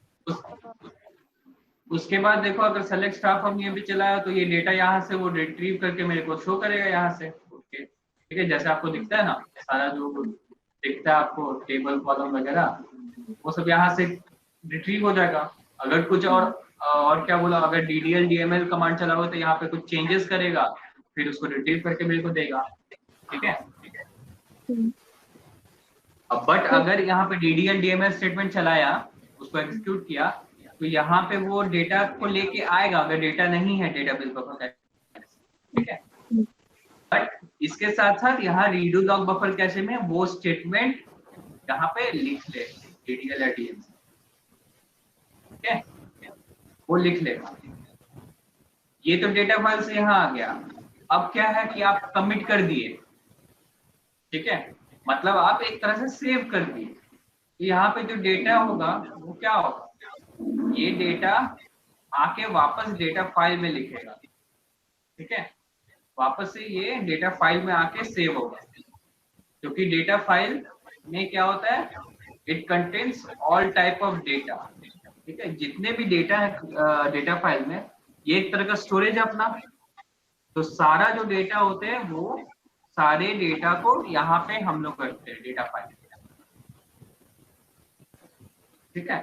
उसके बाद देखो, अगर सेलेक्ट स्टाफ हम ये भी चलाया तो ये डेटा यहाँ से वो रिट्रीव करके मेरे को शो करेगा यहाँ से, ओके, ठीक है। जैसे आपको दिखता है ना, सारा जो दिखता है आपको टेबल कॉलम वगैरह, वो सब यहाँ से रिट्रीव हो जाएगा। अगर कुछ और क्या बोला, अगर डीडीएल डीएमएल कमांड चलाओ तो यहाँ पे कुछ चेंजेस करेगा, फिर उसको रिट्रीव करके मेरे को देगा, ठीक है। अब बट अगर यहाँ पे डीडीएल डीएमएल स्टेटमेंट चलाया, उसको एग्जीक्यूट किया, तो यहाँ पे वो डेटा को लेके आएगा अगर डेटा नहीं है डेटाबेस बफर, ठीक है। बट इसके साथ साथ यहाँ रीडू लॉग बफर कैशे में वो स्टेटमेंट यहाँ पे लिख ले DDL या DML, ठीक है, वो लिख लेगा। ये तो डेटा फाइल से यहाँ आ गया। अब क्या है कि आप कमिट कर दिए, ठीक है, मतलब आप एक तरह से सेव कर दिए। यहाँ पे जो डेटा होगा वो क्या होगा, ये डेटा आके वापस डेटा फाइल में लिखेगा, ठीक है, वापस से ये डेटा फाइल में आके सेव होगा। क्योंकि डेटा फाइल में क्या होता है, it contains all type of data, ठीक है, जितने भी डेटा है डेटा फाइल में, ये एक तरह का स्टोरेज है अपना। तो सारा जो डेटा होते हैं वो सारे डेटा को यहाँ पे हम लोग करते हैं डेटा फाइल, ठीक है।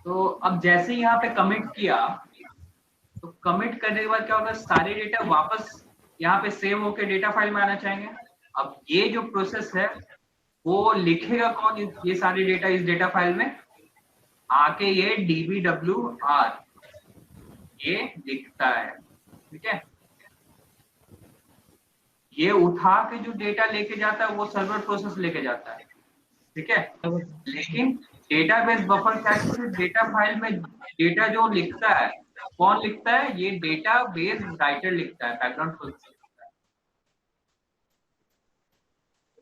तो अब जैसे ही यहाँ पे कमिट किया, तो कमिट करने के बाद क्या होगा, सारे डेटा वापस यहाँ पे सेव होके डेटा फाइल में आना चाहेंगे। अब ये जो प्रोसेस है वो लिखेगा कौन ये सारे डेटा इस डेटा फाइल में, आके ये dbwr ये लिखता है, ठीक है। ये उठा के जो डेटा लेके जाता है वो सर्वर प्रोसेस लेके जाता है, ठीक है। लेकिन database buffer cache data file में डेटा जो लिखता है, कौन लिखता है, ये डेटाबेस राइटर लिखता है, बैकग्राउंड प्रोसेस लिखता है।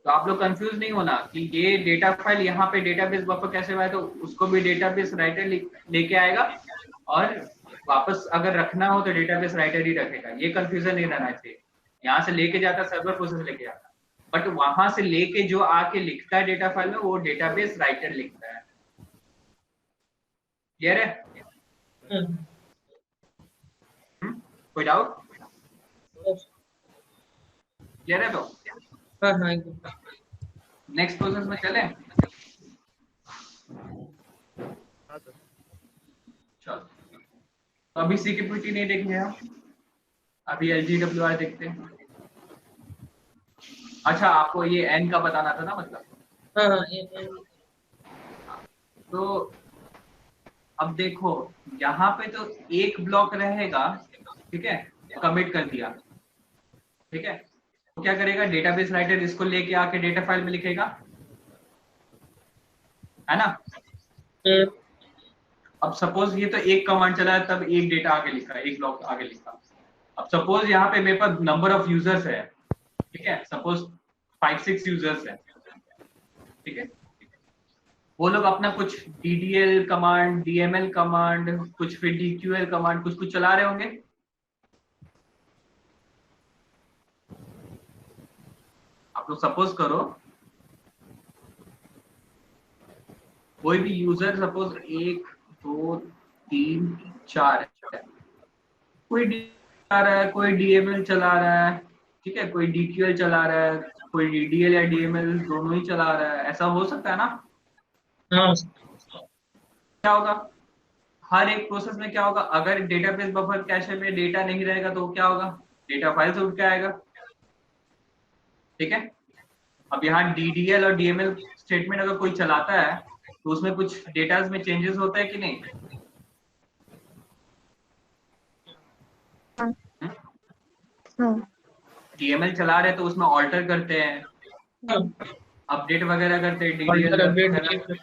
तो आप लोग कंफ्यूज नहीं होना कि ये डेटा फाइल यहाँ पे डेटाबेस बफर कैसे हुआ है, तो उसको भी डेटाबेस राइटर लेके आएगा, और वापस अगर रखना हो तो डेटाबेस राइटर ही रखेगा। ये कंफ्यूजन नहीं रहना चाहिए। यहाँ से लेके जाता सर्वर प्रोसेस लेके आता, बट वहां से लेके जो आके लिखता है डेटा फाइल में वो डेटाबेस राइटर लिखता है। क्लियर है? कोई डाउट? क्लियर है? तो नेक्स्ट प्रोसेस में चले। चलो, तो अभी सिक्योरिटी नहीं देख लिया, अभी LGWR देखते हैं। अच्छा, आपको ये N का बताना था ना, मतलब तो अब देखो यहाँ पे तो एक ब्लॉक रहेगा, ठीक है, कमिट कर दिया, ठीक है। तो क्या करेगा, डेटाबेस राइटर इसको लेके आके डेटा फाइल में लिखेगा, है ना। अब सपोज ये तो एक कमांड चला है, तब एक डेटा आगे लिखा, एक ब्लॉक आगे लिखा। अब सपोज यहाँ पे मेरे पास नंबर ऑफ यूजर्स है, ठीक है, सपोज 5-6 यूजर्स है, ठीक है। वो लोग अपना कुछ DDL कमांड, DML कमांड, कुछ फिर DQL कमांड कुछ चला रहे होंगे। आप लोग सपोज करो कोई भी यूजर सपोज 1 2 3 4 है, कोई चला रहा है, कोई DML चला रहा है, ठीक है, कोई DQL चला रहा है, कोई DDL या DML दोनों ही चला रहा है। ऐसा हो सकता है ना। क्या होगा, हर एक प्रोसेस में क्या होगा, अगर डेटाबेस बफर कैशे में डेटा नहीं रहेगा तो क्या होगा, डेटा फाइल से उठ के आएगा, ठीक है। अब यहाँ DDL और DML स्टेटमेंट अगर कोई चलाता है तो उसमें कुछ डेटास में चेंजेस होता है कि नहीं। DML चला रहे तो उसमें ऑल्टर करते हैं, अपडेट वगैरह करते हैं, DDL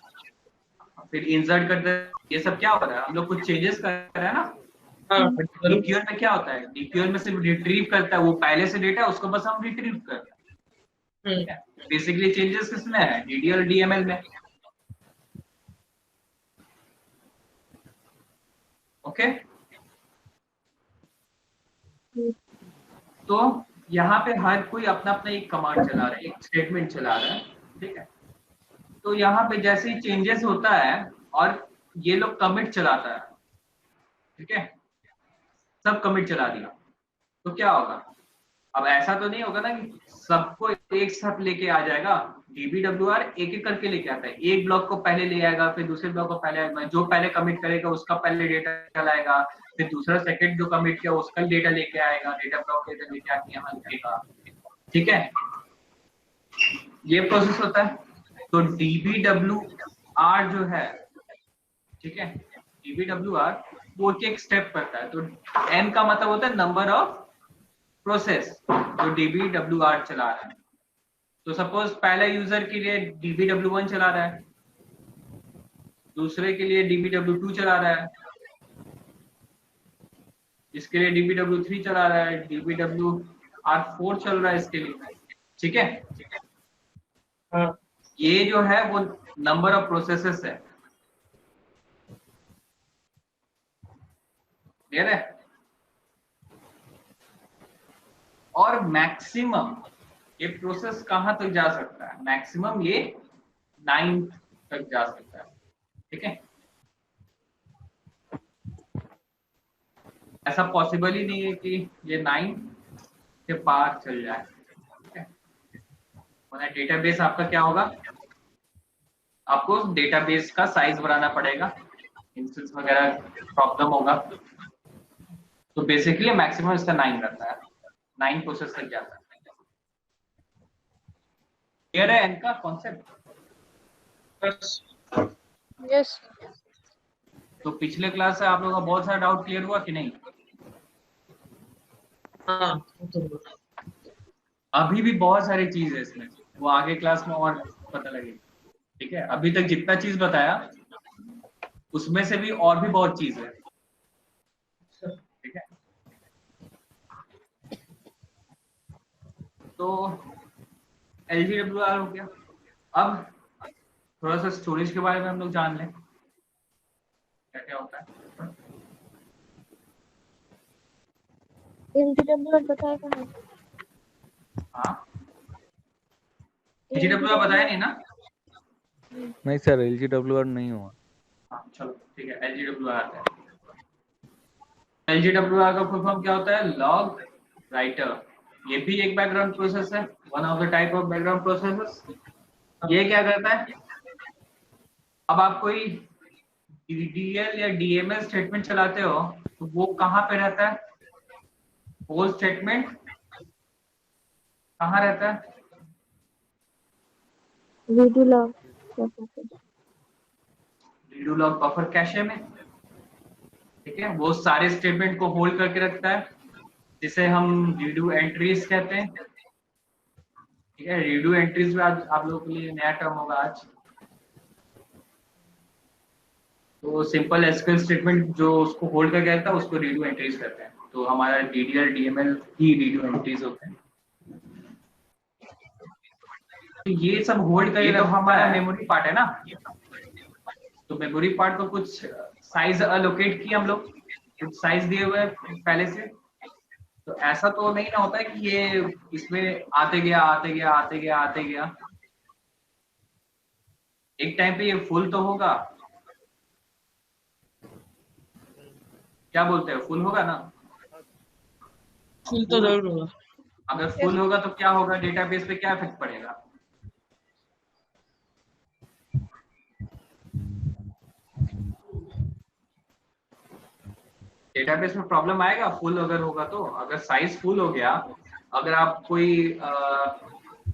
फिर इंसर्ट करते हैं। ये सब क्या हो रहा है, हम लोग कुछ चेंजेस कर रहे हैं ना। DQL में क्या होता है, DQL में सिर्फ रिट्रीव करता है, वो पहले से डेटा उसको बस हम रिट्रीव करते हैं। बेसिकली चेंजेस किसमें है, DDL DML में। ओके, तो यहाँ पे हर कोई अपना अपना एक कमांड चला रहा है, एक स्टेटमेंट चला रहा है, ठीक है। तो यहाँ पे जैसे ही चेंजेस होता है और ये लोग कमिट चलाता है, ठीक है, सब कमिट चला दिया, तो क्या होगा। अब ऐसा तो नहीं होगा ना कि सबको एक साथ लेके आ जाएगा, DBWR एक एक करके लेके आता है। एक ब्लॉक को पहले ले आएगा, फिर दूसरे ब्लॉक को पहले आएगा, जो पहले कमिट करेगा उसका पहले डेटा चलाएगा, फिर दूसरा सेकंड जो कमिट किया उसका डेटा लेके आएगा, डेटा ब्लॉक लेके आके यहाँ लिखेगा, ठीक है। ये प्रोसेस होता है। तो DBWR जो है, ठीक है, DBWR वो एक स्टेप करता है। तो N का मतलब होता है नंबर ऑफ प्रोसेस जो DBWR चला रहा है। तो सपोज पहले यूजर के लिए DBW1 चला रहा है, दूसरे के लिए DBW2 चला रहा है, इसके लिए DBW3 चला रहा है, DBWR4 चल रहा है इसके लिए। ठीक है, हाँ ये जो है वो नंबर ऑफ प्रोसेसेस है। क्लियर है? और मैक्सिमम ये प्रोसेस कहां तक जा सकता है? मैक्सिमम ये 9 तक जा सकता है। ठीक है, ऐसा पॉसिबल ही नहीं है कि ये 9 के पार चल जाए। ठीक है, वरना डेटाबेस आपका क्या होगा, आपको डेटाबेस का साइज बढ़ाना पड़ेगा, इंस्टेंस वगैरह प्रॉब्लम होगा। तो बेसिकली मैक्सिमम इसका 9 रहता है, 9 प्रोसेस तक जाता है। क्लियर है इनका कॉन्सेप्ट? बस Yes. तो पिछले क्लास से आप लोगों का बहुत सारा डाउट क्लियर हुआ कि नहीं? हाँ वो तो हुआ। अभी भी बहुत सारी चीज है इसमें, वो आगे क्लास में और पता लगेगी। ठीक है, अभी तक जितना चीज बताया उसमें से भी और भी बहुत चीज है। ठीक है, तो LGWR हो गया। अब थोड़ा सा स्टोरेज के बारे में हम लोग जान लें क्या क्या होता है। LGWR बताएगा ना? हाँ, LGWR बताया नहीं ना? नहीं सर, LGWR नहीं हुआ। हाँ चलो ठीक है, LGWR आता है। LGWR का फुल फॉर्म क्या होता है? Log writer. ये भी एक बैकग्राउंड प्रोसेस है, one of the type of background processes. ये क्या करता है, अब आप कोई DDL या DML स्टेटमेंट चलाते हो तो वो कहाँ पे रहता है? होल स्टेटमेंट कहाँ रहता है? Redo log redo log buffer cache में। ठीक है, वो सारे स्टेटमेंट को होल्ड करके रखता है, जिसे हम रीडू एंट्रीज कहते हैं। ठीक है, रीडू एंट्रीज में आज आप लोगों के लिए नया टर्म होगा आज। तो सिंपल एसक्यूएल स्टेटमेंट जो उसको होल्ड करके रखता है उसको रीडू एंट्रीज कहते हैं। तो हमारा DDL DML ही रीडू एंट्रीज होते हैं। तो ये सब होल्ड करके तो हमारा मेमोरी पार्ट है ना। तो मेमोरी पार्ट को कुछ साइज अलोकेट किया हम लोग, कुछ साइज दिए हुए हैं पहले से। तो ऐसा तो नहीं ना होता है कि ये इसमें आते गया आते गया आते गया आते गया, एक टाइम पे ये फुल तो होगा। क्या बोलते हैं, फुल होगा ना? फुल तो जरूर होगा। अगर फुल होगा तो क्या होगा, डेटाबेस पे क्या इफेक्ट पड़ेगा? डेटाबेस में प्रॉब्लम आएगा फुल अगर होगा तो। अगर साइज फुल हो गया, अगर आप कोई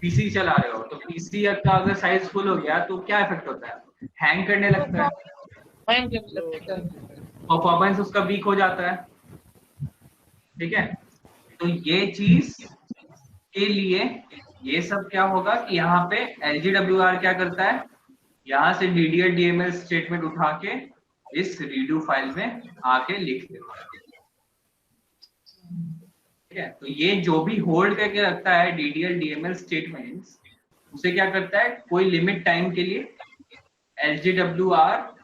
पीसी चला रहे हो तो पीसी का अगर साइज फुल हो गया तो क्या इफेक्ट होता है? हैंग करने लगता है, Fine, जब लगता है। परफॉर्मेंस उसका वीक हो जाता है। ठीक है, तो ये चीज के लिए ये सब क्या होगा कि यहाँ पे LGWR क्या करता है, यहाँ से DDL DML स्टेटमेंट उठा के इस रीडू फाइल में आके लिख देता है। ठीक है, तो ये जो भी होल्ड करके रखता है DDL DML स्टेटमेंट्स, उसे क्या करता है, कोई लिमिट टाइम के लिए LGWR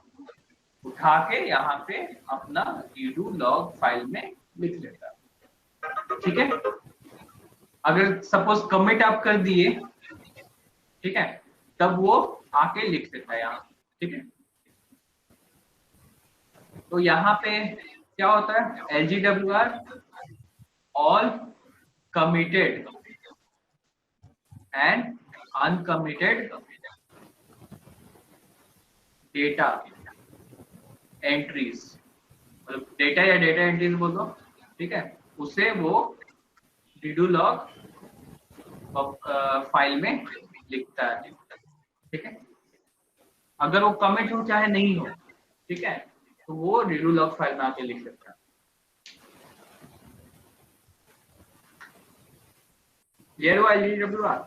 उठा के यहाँ पे अपना रीडू लॉग फाइल में लिख लेता है। ठीक है, अगर सपोज कमिट आप कर दिए, ठीक है, तब वो आके लिख देता है यहाँ। ठीक है, तो यहाँ पे क्या होता है, LGWR all committed and uncommitted data entries, मतलब डेटा या डेटा एंट्रीज बोल दो। ठीक है, उसे वो रीडू लॉग फाइल में लिखता है। ठीक है, अगर वो कमिट हो चाहे नहीं हो। ठीक है, तो वो रीडू लॉग फाइल में आके लिख सकता है। क्लियर हुआ LGWR?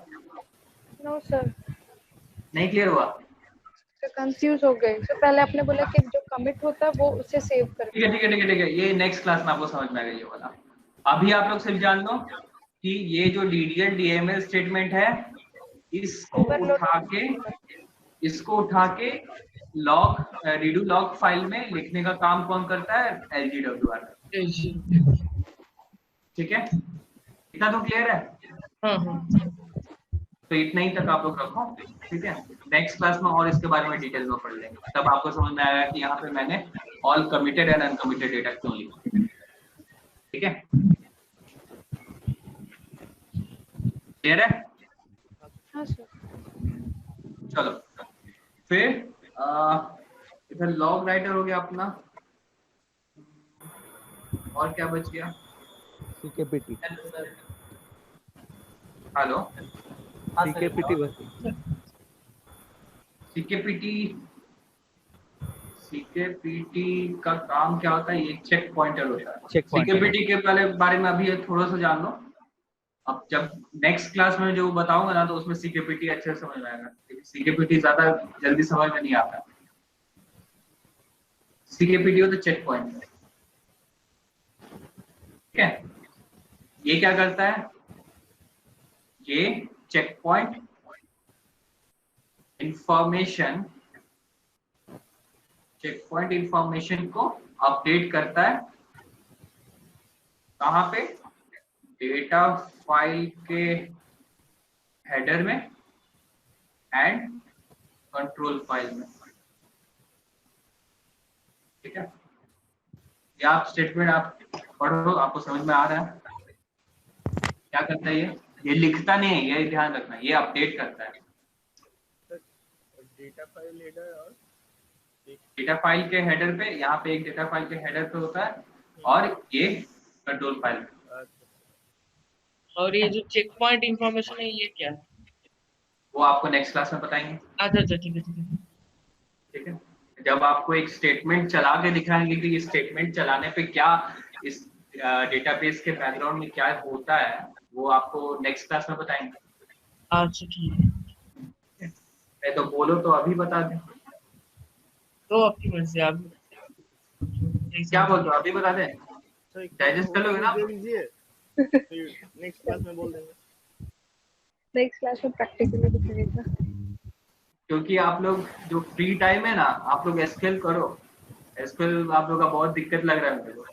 No sir. नहीं क्लियर हुआ? तो कंफ्यूज हो गए। तो पहले आपने बोला कि जो कमिट होता है वो उसे सेव ठीक करके। है ठीक है ठीक है ठीक है, ये नेक्स्ट क्लास में आपको समझ में आएगा ये वाला। अभी आप लोग सिर्फ जान लो कि ये जो DDL DML स्टेटमेंट है इसको Overload उठा के लॉग रीडू लॉग फाइल में लिखने का काम कौन करता है? LGWR। ठीक है, इतना तो क्लियर है? हाँ तो इतना ही तक आप लोग रखो, ठीक है। नेक्स्ट क्लास में और इसके बारे में डिटेल में पढ़ लेंगे, तब आपको समझ में आएगा कि यहाँ पे मैंने all committed and uncommitted data क्यों लिखा। ठीक है, क्लियर है? हाँ सर। चलो फिर इधर लॉग राइटर हो गया अपना, और क्या बच गया? CKPT हेलो, CKPT बस सीकेपीटी का काम क्या होता है? ये चेक पॉइंटर होता है। Check pointer। सीकेपीटी के बारे में अभी थोड़ा सा जान लो, अब जब नेक्स्ट क्लास में जो बताऊंगा ना तो उसमें सीकेपीटी अच्छे से समझ में आएगा। सीकेपीटी ज्यादा जल्दी समझ में नहीं आता। सीकेपीटी होता है चेक पॉइंट, ठीक है। ये क्या करता है? ये चेक पॉइंट इंफॉर्मेशन को अपडेट करता है। कहाँ पे? डेटा फाइल के हेडर में एंड कंट्रोल फाइल में, ठीक है। ये आप स्टेटमेंट आप पढ़ो, आपको समझ में आ रहा है क्या करता है ये लिखता नहीं है, ये ध्यान रखना, ये अपडेट करता है। डेटा फाइल हेडर और डेटा फाइल के हेडर पे, यहाँ पे एक डेटा फाइल के हेडर पे होता है और ये कंट्रोल फाइल पे। और ये जो चेक पॉइंट इंफॉर्मेशन है ये क्या है? वो आपको नेक्स्ट क्लास में बताएंगे, अच्छा ठीक है ठीक है। जब आपको एक स्टेटमेंट चला के दिखाएंगे कि ये स्टेटमेंट चलाने पे क्या इस डेटाबेस के बैकग्राउंड में क्या होता है, वो आपको नेक्स्ट क्लास में बताएंगे। अच्छा ठीक है, मैं तो बोलो तो अभी बता दें, तो आपकी मर्जी। आप क्या बोलते हो? अभी बता दें, डाइजेस्ट कर लोगे ना? दे दीजिए, फिर नेक्स्ट क्लास में बोल देंगे। नेक्स्ट क्लास में प्रैक्टिकली दिखाएगा। क्योंकि आप लोग जो फ्री टाइम है ना, आप लोग एसक्यूएल करो। एसक्यूएल आप लोग का बहुत दिक्कत लग रहा है मेरे को।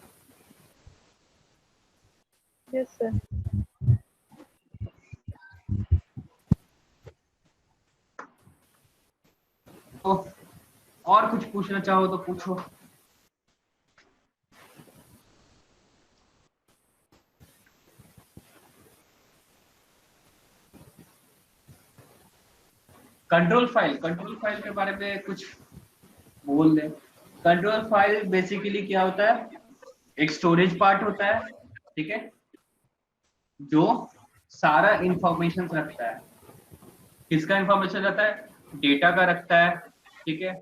Yes sir. तो और कुछ पूछना चाहो तो पूछो। कंट्रोल फाइल के बारे में कुछ बोल दें। कंट्रोल फाइल बेसिकली क्या होता है? एक स्टोरेज पार्ट होता है, ठीक है, जो सारा इंफॉर्मेशन रखता है। किसका इंफॉर्मेशन रहता है? डेटा का रखता है, ठीक है।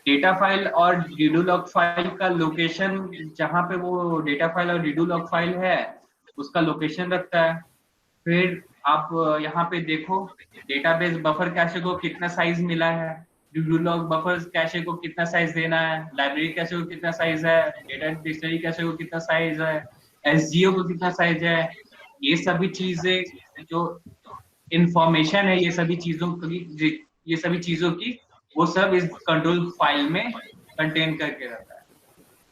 डेटा फाइल और रीडू लॉग फाइल का लोकेशन, जहां पे वो डेटा फाइल और रीडू लॉग फाइल है उसका लोकेशन रखता है। फिर आप यहाँ पे देखो, डेटाबेस बफर कैशे को कितना साइज मिला है, रीडू लॉग बफर कैशे को कितना साइज देना है, लाइब्रेरी कैशे को कितना साइज है, डेटा डिक्शनरी कैशे को कितना साइज है, एसजीओ को कितना साइज है। ये सभी चीजें जो इंफॉर्मेशन है, ये सभी चीजों की वो सब इस कंट्रोल फाइल में कंटेन करके रहता है।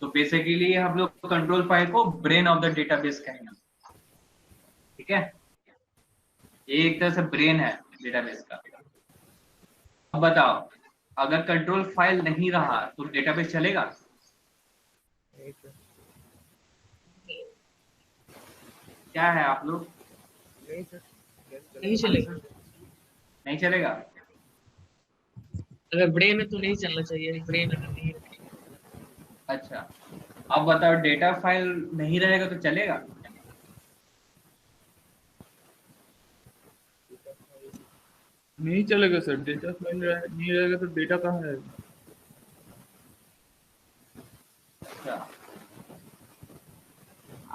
तो बेसिकली हम लोग कंट्रोल फाइल को ब्रेन ऑफ द डेटाबेस कहेंगे, ठीक है। ये एक तरह से ब्रेन है डेटाबेस का। अब बताओ, अगर कंट्रोल फाइल नहीं रहा तो डेटाबेस चलेगा? क्या है आप लोग? नहीं चलेगा। नहीं चलेगा? अगर ब्रेन है तो नहीं चलना चाहिए, ब्रेन अगर नहीं है। अच्छा, अब बताओ, डेटा फाइल नहीं रहेगा तो चलेगा? नहीं चलेगा सर, डेटा फाइल नहीं रहेगा तो डेटा कहाँ है?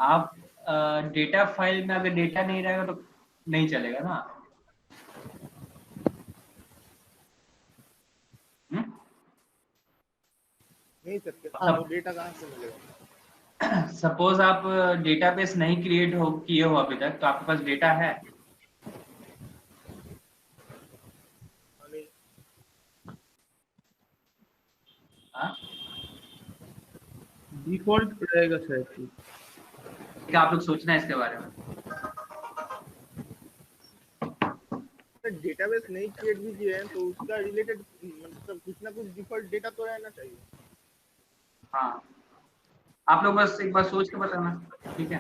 आप डेटा फाइल में अगर डेटा नहीं रहेगा तो नहीं चलेगा ना। नहीं सर, मतलब वो डेटा कहाँ से मिलेगा? सपोज आप डेटाबेस नहीं क्रिएट हो किए हो अभी तक, तो आपके पास डेटा है? नहीं, हाँ? डिफॉल्ट रहेगा शायद। क्या आप लोग सोचना है इसके बारे में? डेटाबेस नहीं क्रिएट भी किए हैं तो उसका रिलेटेड मतलब कुछ ना कुछ डिफॉल्ट डेटा तो रहना चाहिए। हाँ, आप लोग बस एक बार सोच के बताना, ठीक है?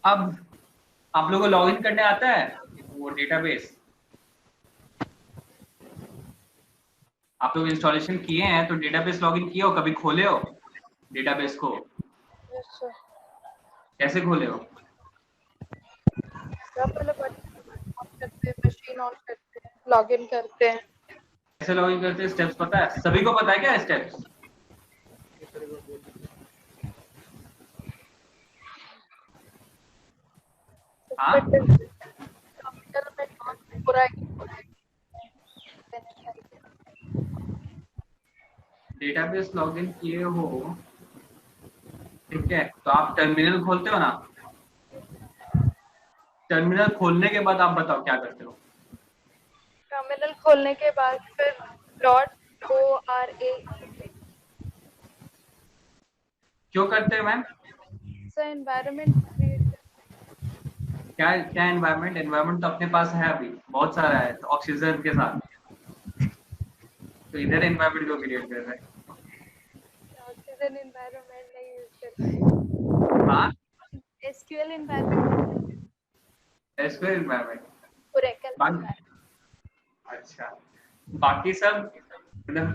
अब आप लोगों को लॉगिन करने आता है वो डेटाबेस? आप लोग इंस्टॉलेशन किए हैं तो डेटाबेस लॉगिन किए हो, कभी खोले हो डेटाबेस को? Yes, sir. कैसे खोले हो? सब पहले बटन ऑन करते हैं, मशीन ऑन करते हैं, लॉगिन करते हैं। कैसे लॉगिन करते हैं, स्टेप्स पता है? सभी को पता है क्या स्टेप्स? हाँ, कंप्यूटर में लॉग पूरा डेटाबेस लॉगिन किए हो, ठीक है? तो आप टर्मिनल खोलते हो ना? टर्मिनल खोलने के बाद आप बताओ क्या करते हो? टर्मिनल खोलने के बाद फिर .ora क्यों करते हैं मैम? से एनवायरनमेंट क्रिएट क्या क्या एनवायरनमेंट? एनवायरनमेंट तो अपने पास है अभी, बहुत सारा है ऑक्सीजन के साथ, तो इधर एनवायरनमेंट को क्रिएट कर रहे हैं। ऑक्सीजन एनवायरनमेंट नहीं यूज करते। हाँ, SQL environment, SQL environment. Oracle. अच्छा, बाकी सब मतलब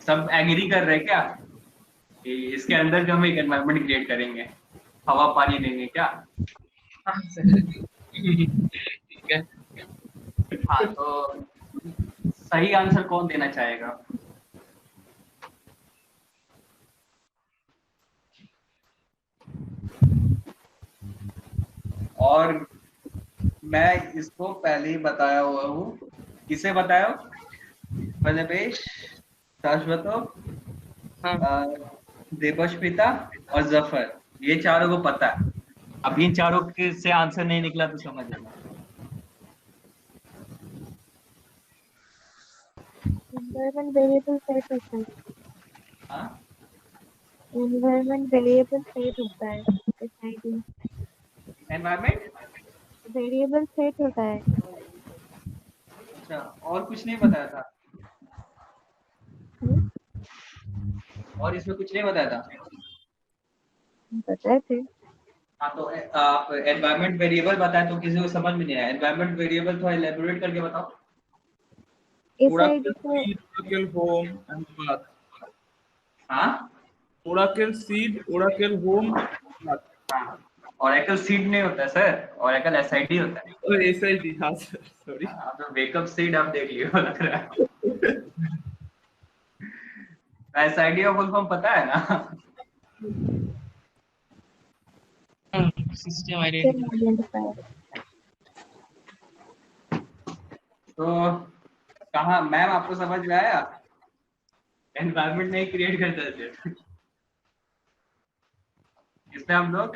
सब एग्री कर रहे हैं क्या कि इसके अंदर जो हम एक एनवायरनमेंट क्रिएट करेंगे, हवा पानी देंगे क्या? हाँ सर, ठीक है। हाँ, तो सही आंसर कौन देना चाहेगा? और मैं इसको पहले ही बताया हुआ हूँ। किसे बताया हो? वनवेश, शाश्वतो, देवश्मिता और जफर, ये चारों को पता है। अब इन चारों के से आंसर नहीं निकला तो समझ लेना। एनवायरनमेंट वेरिएबल सेट होता है। हाँ, एनवायरनमेंट वेरिएबल सेट होता है, एसआईडी एनवायरनमेंट वेरिएबल सेट होता है। अच्छा, और कुछ नहीं बताया था? और इसमें कुछ नहीं बताया था? बताए थे। हाँ, तो आप एनवायरनमेंट वेरिएबल बताए तो किसी को समझ में नहीं आया। एनवायरनमेंट वेरिएबल थोड़ा एलैबोरेट करके बताओ। एसआईडी Oracle को seed, Oracle home and path. हाँ Oracle seed, Oracle home, path. हाँ, ऑरेकल सीड नहीं होता सर, ऑरेकल एसआईडी होता है। और SID, हाँ सर, सॉरी। आप तो वेकअप सीड आप देख लियो लग रहा है। एसआईडी का फुल फॉर्म पता है ना? System identity. आइडेंटिफायर। तो कहाँ मैम, आपको समझ में आया? एनवायरनमेंट नहीं क्रिएट करते थे इसमें हम लोग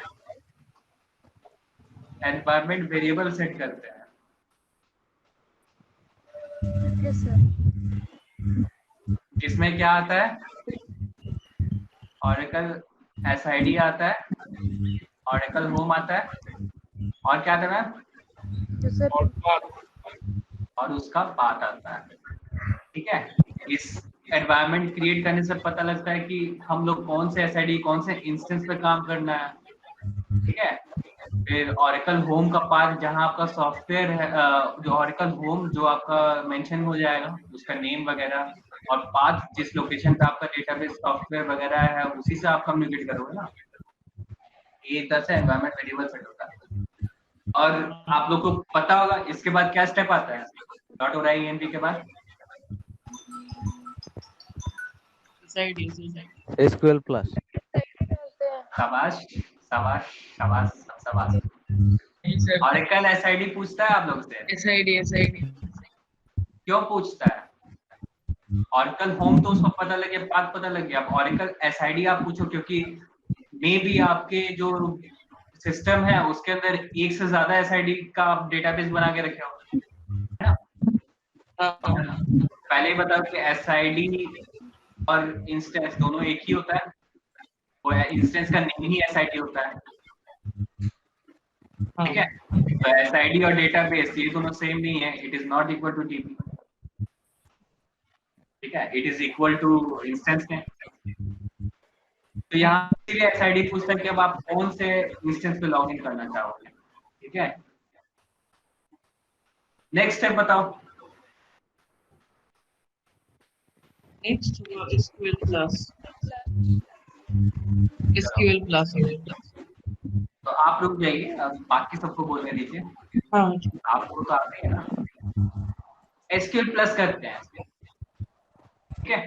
एनवायरनमेंट वेरिएबल सेट करते हैं। Yes sir. इसमें क्या आता है? ऑरेकल एसआईडी आता है, ऑरेकल होम आता है, और क्या आता है मैम? Yes sir. और path. और उसका पाथ आता है। ठीक है, इस एनवायरनमेंट क्रिएट करने से पता लगता है कि हम लोग कौन से एसआईडी, कौन से इंस्टेंस पे काम करना है। ठीक है, फिर ऑरेकल होम का पार्ट जहां आपका सॉफ्टवेयर है, जो ऑरेकल होम जो आपका मेंशन हो जाएगा उसका नेम वगैरह, और पाथ जिस लोकेशन पे आपका डेटाबेस सॉफ्टवेयर वगैरह है उसी से आप कम्युनिकेट करोगे ना। ये तरह से एनवायरनमेंट वेरिएबल सेट होता है। और आप लोग को पता होगा इसके बाद क्या स्टेप आता है डॉट .org के बाद? SID SID SQL plus. शाबाश शाबाश शाबाश शाबाश। ऑरेकल एसआईडी पूछता है आप लोग से? SID क्यों पूछता है? ऑरेकल होम तो उसको पता लगे, पाथ पता लग गया। अब ऑरेकल एसआईडी आप पूछो, क्योंकि मे भी आपके जो सिस्टम है उसके अंदर एक से ज्यादा एसआईडी का आप डेटाबेस बना के रखे हो, है ना? पहले ही बताओ कि एसआईडी और इंस्टेंस दोनों एक ही होता है। वो इंस्टेंस का नेम ही एसआईडी होता है, ठीक है? तो एसआईडी और डेटाबेस ये दोनों सेम नहीं है। It is not equal to DB, ठीक है? It is equal to instance में। तो यहाँ इसीलिए एसआईडी पूछता है कि अब आप कौन से इंस्टेंस पे लॉगिन करना चाहोगे, ठीक है? नेक्स्ट स्टेप बताओ। Next SQL plus SQL plus तो आप रुक जाइए, अब बाकी सबको बोलने दीजिए। हाँ आपको तो आते हैं ना। एसक्यूएल प्लस करते हैं, ठीक है?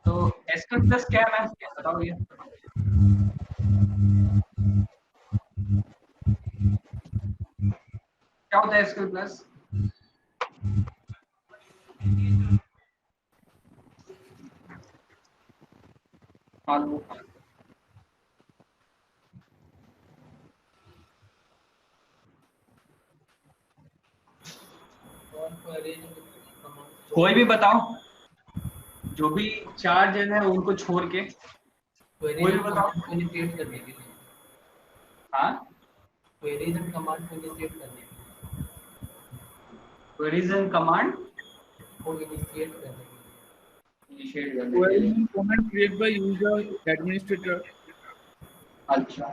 तो एसक्यूएल प्लस क्या है, मैं बताओ ये। क्या होता है एसक्यूएल प्लस? कोई भी बताओ, जो भी 4 जन है उनको छोड़ के कोई भी बताओ। इनिशिएट करने के लिए हाँ, क्वेरीज एंड कमांड को इनिशिएट करने के लिए क्वेरीज एंड कमांड को इनिशिएट करने के लिए इनिशिएट करने के Query लिए। and command created by user administrator. अच्छा,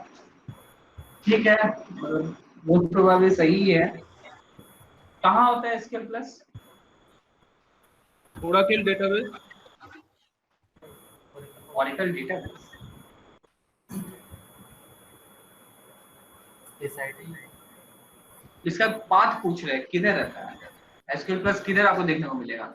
ठीक है, मोस्ट प्रोबेबली सही है। कहाँ होता है SQL plus? Oracle database. Oracle database. SID इसका पाथ पूछ रहे हैं, किधर रहता है एसक्यूएल प्लस, किधर आपको देखने को मिलेगा?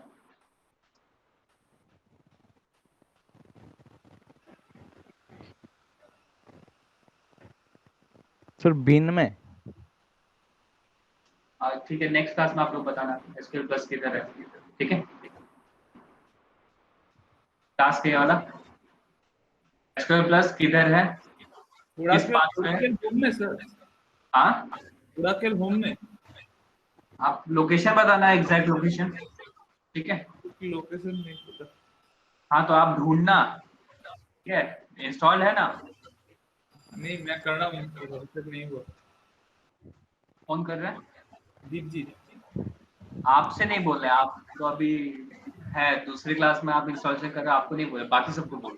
सर बिन में। ठीक है, नेक्स्ट क्लास में आप लोग बताना एसक्यूएल प्लस किधर है, ठीक है? टास्क ये वाला एसक्यूएल प्लस किधर है, किस पाथ पे है? Oracle home में सर. हाँ, Oracle home में. आप लोकेशन बताना, एग्जैक्ट लोकेशन, ठीक है? उसकी लोकेशन नहीं पता. हाँ, तो आप ढूंढना, ठीक है? इंस्टॉल है ना? नहीं मैं कर रहा हूँ अभी तक नहीं हुआ. कौन कर रहा है? दीप जी. आपसे नहीं बोल रहे, आप तो अभी है दूसरी क्लास में, आप इंस्टॉलेशन कर रहे हो, आपको नहीं बोले, बाकी सबको बोल,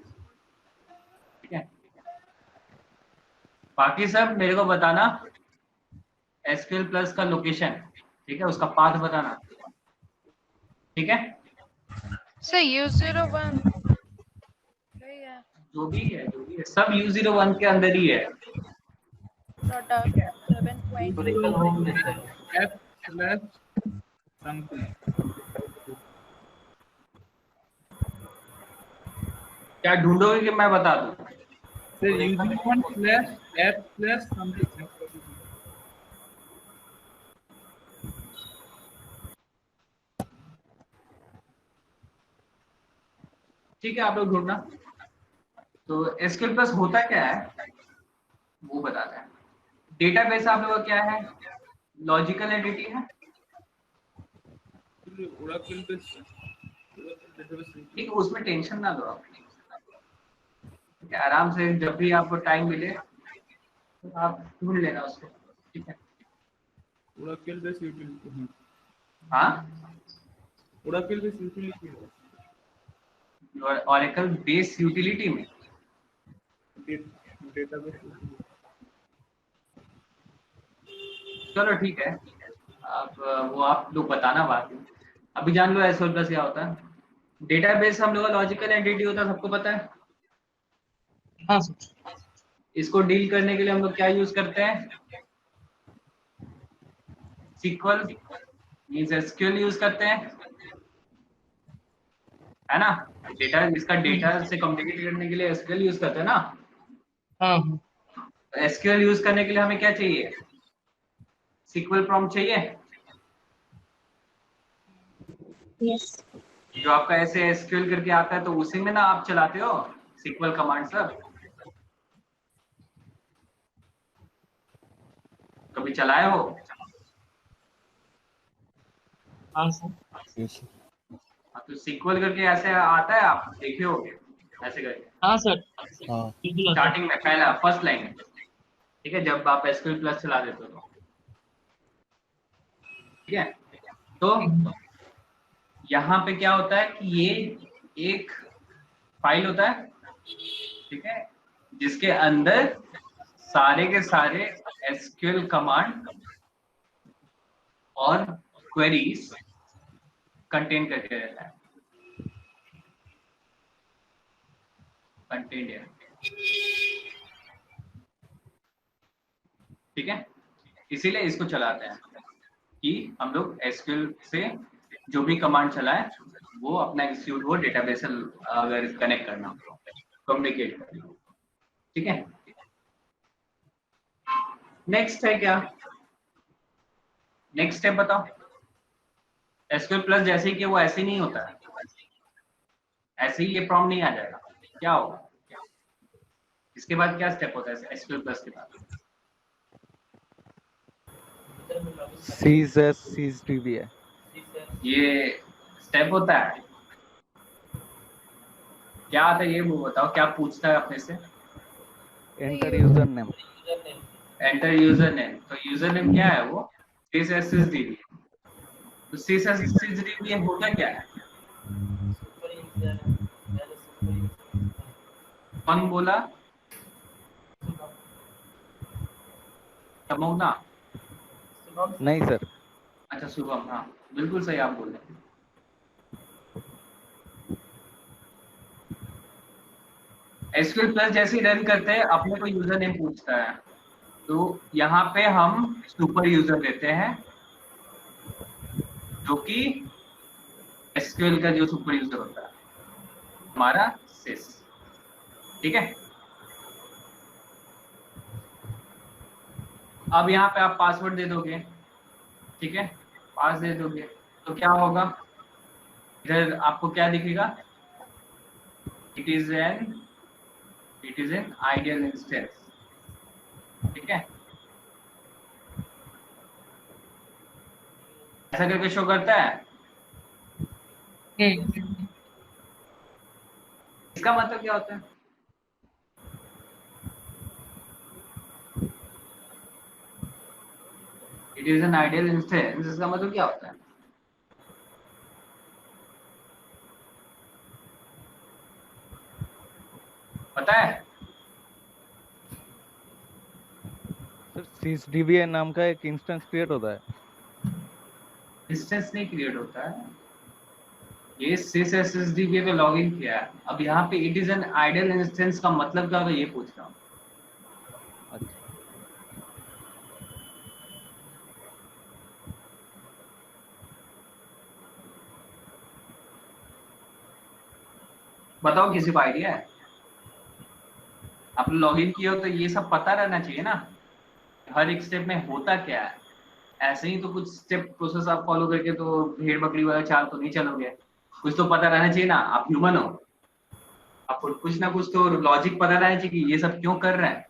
ठीक है? बाकी सब मेरे को बताना एसक्यूएल प्लस का लोकेशन, ठीक है? उसका पाथ बताना, ठीक है? Sir, U01. जो भी है सब U01 के अंदर ही है। Product 720. Oracle home में सर F/something. क्या ढूंढोगे कि मैं बता दूं? Sir U01/F/something. ठीक है, आप लोग ढूंढना। तो एसक्यूएल प्लस होता क्या है वो बताते हैं। डेटाबेस आप लोगों का क्या है? लॉजिकल एंटिटी है, Oracle database. ठीक है? उसमें टेंशन ना लो आप, ठीक है? आराम से जब भी आपको टाइम मिले तो आप ढूंढ लेना उसको, ठीक है? Oracle based utility. हाँ, Oracle based utility. Oracle base utility में Database. चलो ठीक है, अब वो आप लोग बताना बात में। अभी जान लो एसक्यूएल प्लस क्या होता है। डेटाबेस हम लोग का लॉजिकल एंटिटी होता है, सबको पता है। हाँ सर इसको डील करने के लिए हम लोग क्या यूज करते हैं? SQL मींस एसक्यूएल यूज करते हैं, है ना? डेटा, इसका डेटा से कम्युनिकेट करने के लिए एसक्यूएल यूज करते हैं ना। हाँ एसक्यूएल यूज करने के लिए हमें क्या चाहिए? सीक्वल प्रॉम्प्ट चाहिए, यस। जो आपका ऐसे एसक्यूएल करके आता है, तो उसी में ना आप चलाते हो सीक्वल कमांड सब। कभी चलाए हो? हाँ सर। Yes, sir. हाँ, तो सीक्वल करके ऐसे आता है, आप देखे होगे ऐसे करके हाँ सर, हाँ बिल्कुल आता है। स्टार्टिंग में पहला फर्स्ट लाइन में, ठीक है, जब आप एसक्यूएल प्लस चला देते हो तो, ठीक है। तो यहाँ पे क्या होता है कि ये एक फाइल होता है, ठीक है, जिसके अंदर सारे के सारे एसक्यूएल कमांड और क्वेरीज कंटेन करके रहता है, कंटेंट है, ठीक है। इसीलिए इसको चलाते हैं कि हम लोग एसक्यूएल से जो भी कमांड चलाए वो अपना एग्जीक्यूट हो, डेटाबेस से अगर कनेक्ट करना हो, कम्युनिकेट करना हो, ठीक है। नेक्स्ट है क्या? नेक्स्ट स्टेप बताओ। एसक्यूएल प्लस जैसे ही कि वो ऐसे ही नहीं होता है, ऐसे ही ये प्रॉम्प्ट नहीं आ जाएगा, क्या होगा? इसके बाद क्या स्टेप होता है एसक्यूएल प्लस के बाद? CSDB है। ये स्टेप होता है, क्या आता है ये वो बताओ, क्या पूछता है अपने से? Enter user name. Enter user name. तो यूजर नेम क्या है? वो sysdb। तो sysdb होता क्या है? कौन बोला? तमोगना? नहीं सर, अच्छा शुभम, हाँ बिल्कुल सही आप बोल रहे हैं। एसक्यूएल प्लस जैसे ही रन करते हैं अपने को यूजर नेम पूछता है, तो यहाँ पे हम सुपर यूजर लेते हैं, जो कि एसक्यूएल का जो सुपर यूजर होता है हमारा सिस, ठीक है। अब यहाँ पे आप पासवर्ड दे दोगे, ठीक है, पास दे दोगे तो क्या होगा? इधर आपको क्या दिखेगा? It is an ideal instance, ठीक है, ऐसा करके शो करता है। इसका मतलब क्या होता है? It is an ideal instance, इसका मतलब क्या होता है? पता है? सर CSDB नाम का एक इंस्टेंस क्रिएट होता है। इंस्टेंस नहीं क्रिएट होता है, ये sysdb पे लॉगिन किया है। अब यहाँ पे it is an ideal instance का मतलब क्या होता है ये पूछ रहा हूँ। अच्छा, बताओ किसी को आइडिया है? आप लॉगिन किए हो तो ये सब पता रहना चाहिए ना, हर एक स्टेप में होता क्या है। ऐसे ही तो कुछ स्टेप प्रोसेस आप फॉलो करके तो भेड़ बकरी वाला चाल तो नहीं चलोगे, कुछ तो पता रहना चाहिए ना, आप ह्यूमन हो, आपको कुछ ना कुछ तो लॉजिक पता रहना चाहिए कि ये सब क्यों कर रहे हैं।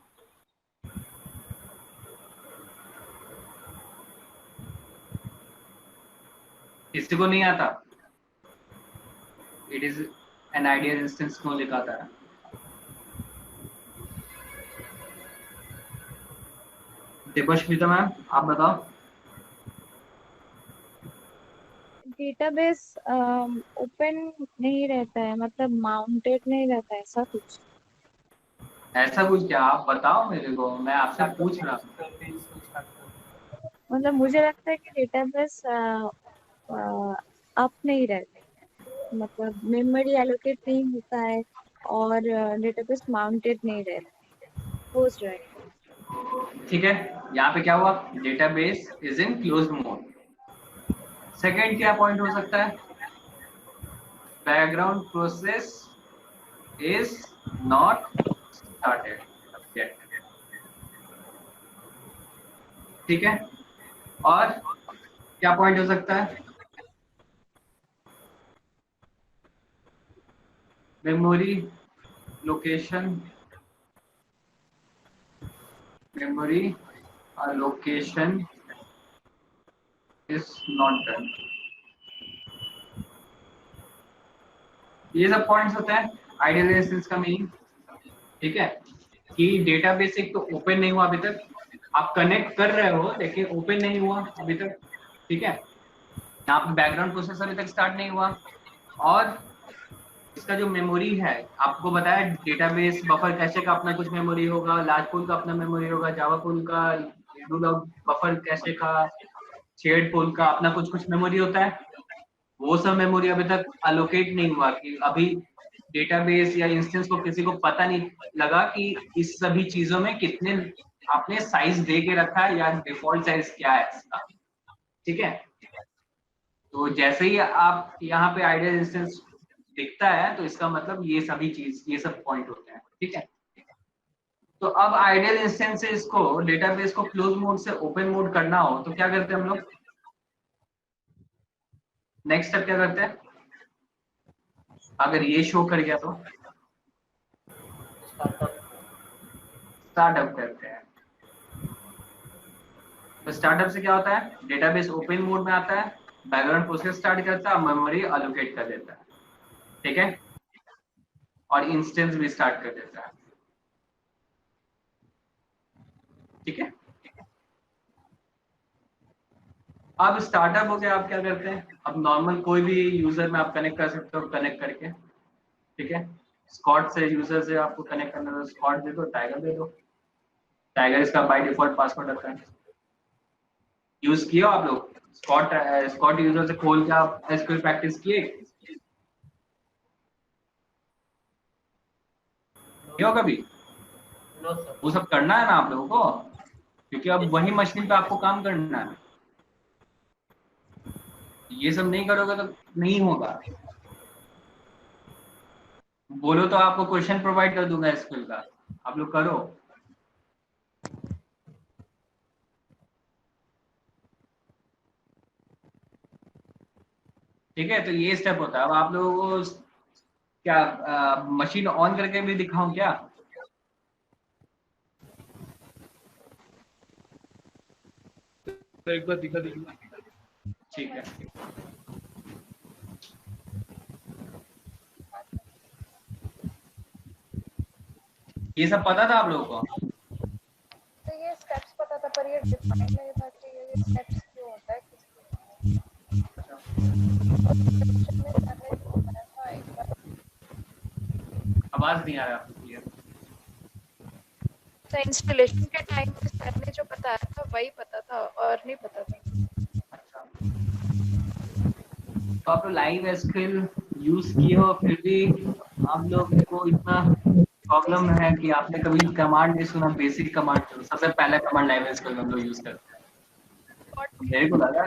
किसी को नहीं आता it is an ideal instance क्यों लिखा था? देवश्मिता मैम आप बताओ। डेटाबेस ओपन नहीं रहता है, मतलब माउंटेड नहीं रहता है, ऐसा कुछ। ऐसा कुछ क्या? आप बताओ मेरे को, मैं आपसे पूछ रहा हूँ। मतलब मुझे लगता है कि डेटाबेस अप नहीं रहता, मतलब मेमोरी एलोकेट नहीं होता है और डेटाबेस माउंटेड नहीं रहता, क्लोज रहता है। ठीक है, यहाँ पे क्या हुआ? Database is in closed mode. Second क्या पॉइंट हो सकता है? background process is not started yet. ठीक है, और क्या पॉइंट हो सकता है? Memory location, memory allocation is not done. ये सब पॉइंट्स होते हैं आइडियल इंस्टेंस का मीनिंग। ठीक है, कि डेटाबेस एक तो ओपन नहीं हुआ अभी तक, आप कनेक्ट कर रहे हो लेकिन ओपन नहीं हुआ अभी तक। ठीक है, यहाँ पे बैकग्राउंड प्रोसेस अभी तक स्टार्ट नहीं हुआ, और इसका जो मेमोरी है आपको बताया, डेटाबेस बफर कैशे का अपना कुछ मेमोरी होगा, लार्ज पूल का अपना मेमोरी होगा, जावा पूल का, बफर कैशे का, शेयर्ड पूल का अपना कुछ कुछ मेमोरी होता है। वो सब मेमोरी अभी तक अलोकेट नहीं हुआ, कि अभी डेटाबेस या इंस्टेंस को किसी को पता नहीं लगा कि इस सभी चीजों में कितने आपने साइज दे के रखा है या डिफॉल्ट साइज क्या है इसका। ठीक है, तो जैसे ही आप यहाँ पे आइडियल इंस्टेंस दिखता है तो इसका मतलब ये सभी चीज, ये सब पॉइंट होते हैं। ठीक है, तो अब आइडियल इंस्टेंसेस को, डेटाबेस को क्लोज मोड से ओपन मोड करना हो तो क्या करते हैं हम लोग? नेक्स्ट स्टेप क्या करते हैं? अगर ये शो कर गया तो स्टार्टअप करते हैं। तो स्टार्टअप से क्या होता है? डेटाबेस ओपन मोड में आता है, बैकग्राउंड प्रोसेस स्टार्ट करता है, मेमोरी अलोकेट कर देता है। ठीक है, और इंस्टेंस भी स्टार्ट कर देता है। ठीक है, अब स्टार्टअप हो गया, आप क्या करते हैं? अब नॉर्मल कोई भी यूजर में आप कनेक्ट कर सकते हो, कनेक्ट करके। ठीक है, स्कॉट से यूजर से आपको कनेक्ट करना है, स्कॉट दे दो, टाइगर दे दो। टाइगर इसका बाय डिफॉल्ट पासवर्ड रखा है। यूज किया आप लोग स्कॉट? स्कॉट यूजर से खोल के आप एसक्यूएल प्रैक्टिस किए क्यों कभी? वो सब करना है ना आप लोगों को, क्योंकि अब वही मशीन पे आपको काम करना है। ये सब नहीं करोगे तो नहीं होगा। बोलो तो आपको क्वेश्चन प्रोवाइड कर दूंगा एसक्यूएल का, आप लोग करो। ठीक है, तो ये स्टेप होता है। अब आप लोगों को क्या मशीन ऑन करके भी दिखाऊं क्या? तो एक बार दिखा दीजिए। ठीक है, ये सब पता था आप लोगों को? तो ये स्टेप्स पता था, पर ये डिफाइन नहीं था कि ये स्टेप्स क्यों होता है, किसके आवाज नहीं आ रहा आपको क्लियर। तो इंस्टॉलेशन के टाइम पे सर ने जो बताया था वही पता था और नहीं पता था। अच्छा, तो आप लाइव एसक्यूएल यूज किए हो फिर भी आप लोगों को इतना प्रॉब्लम है कि आपने कभी कमांड नहीं सुना? बेसिक कमांड, सबसे पहला कमांड लाइव एसक्यूएल में हम लोग यूज करते हैं। मेरे को लगा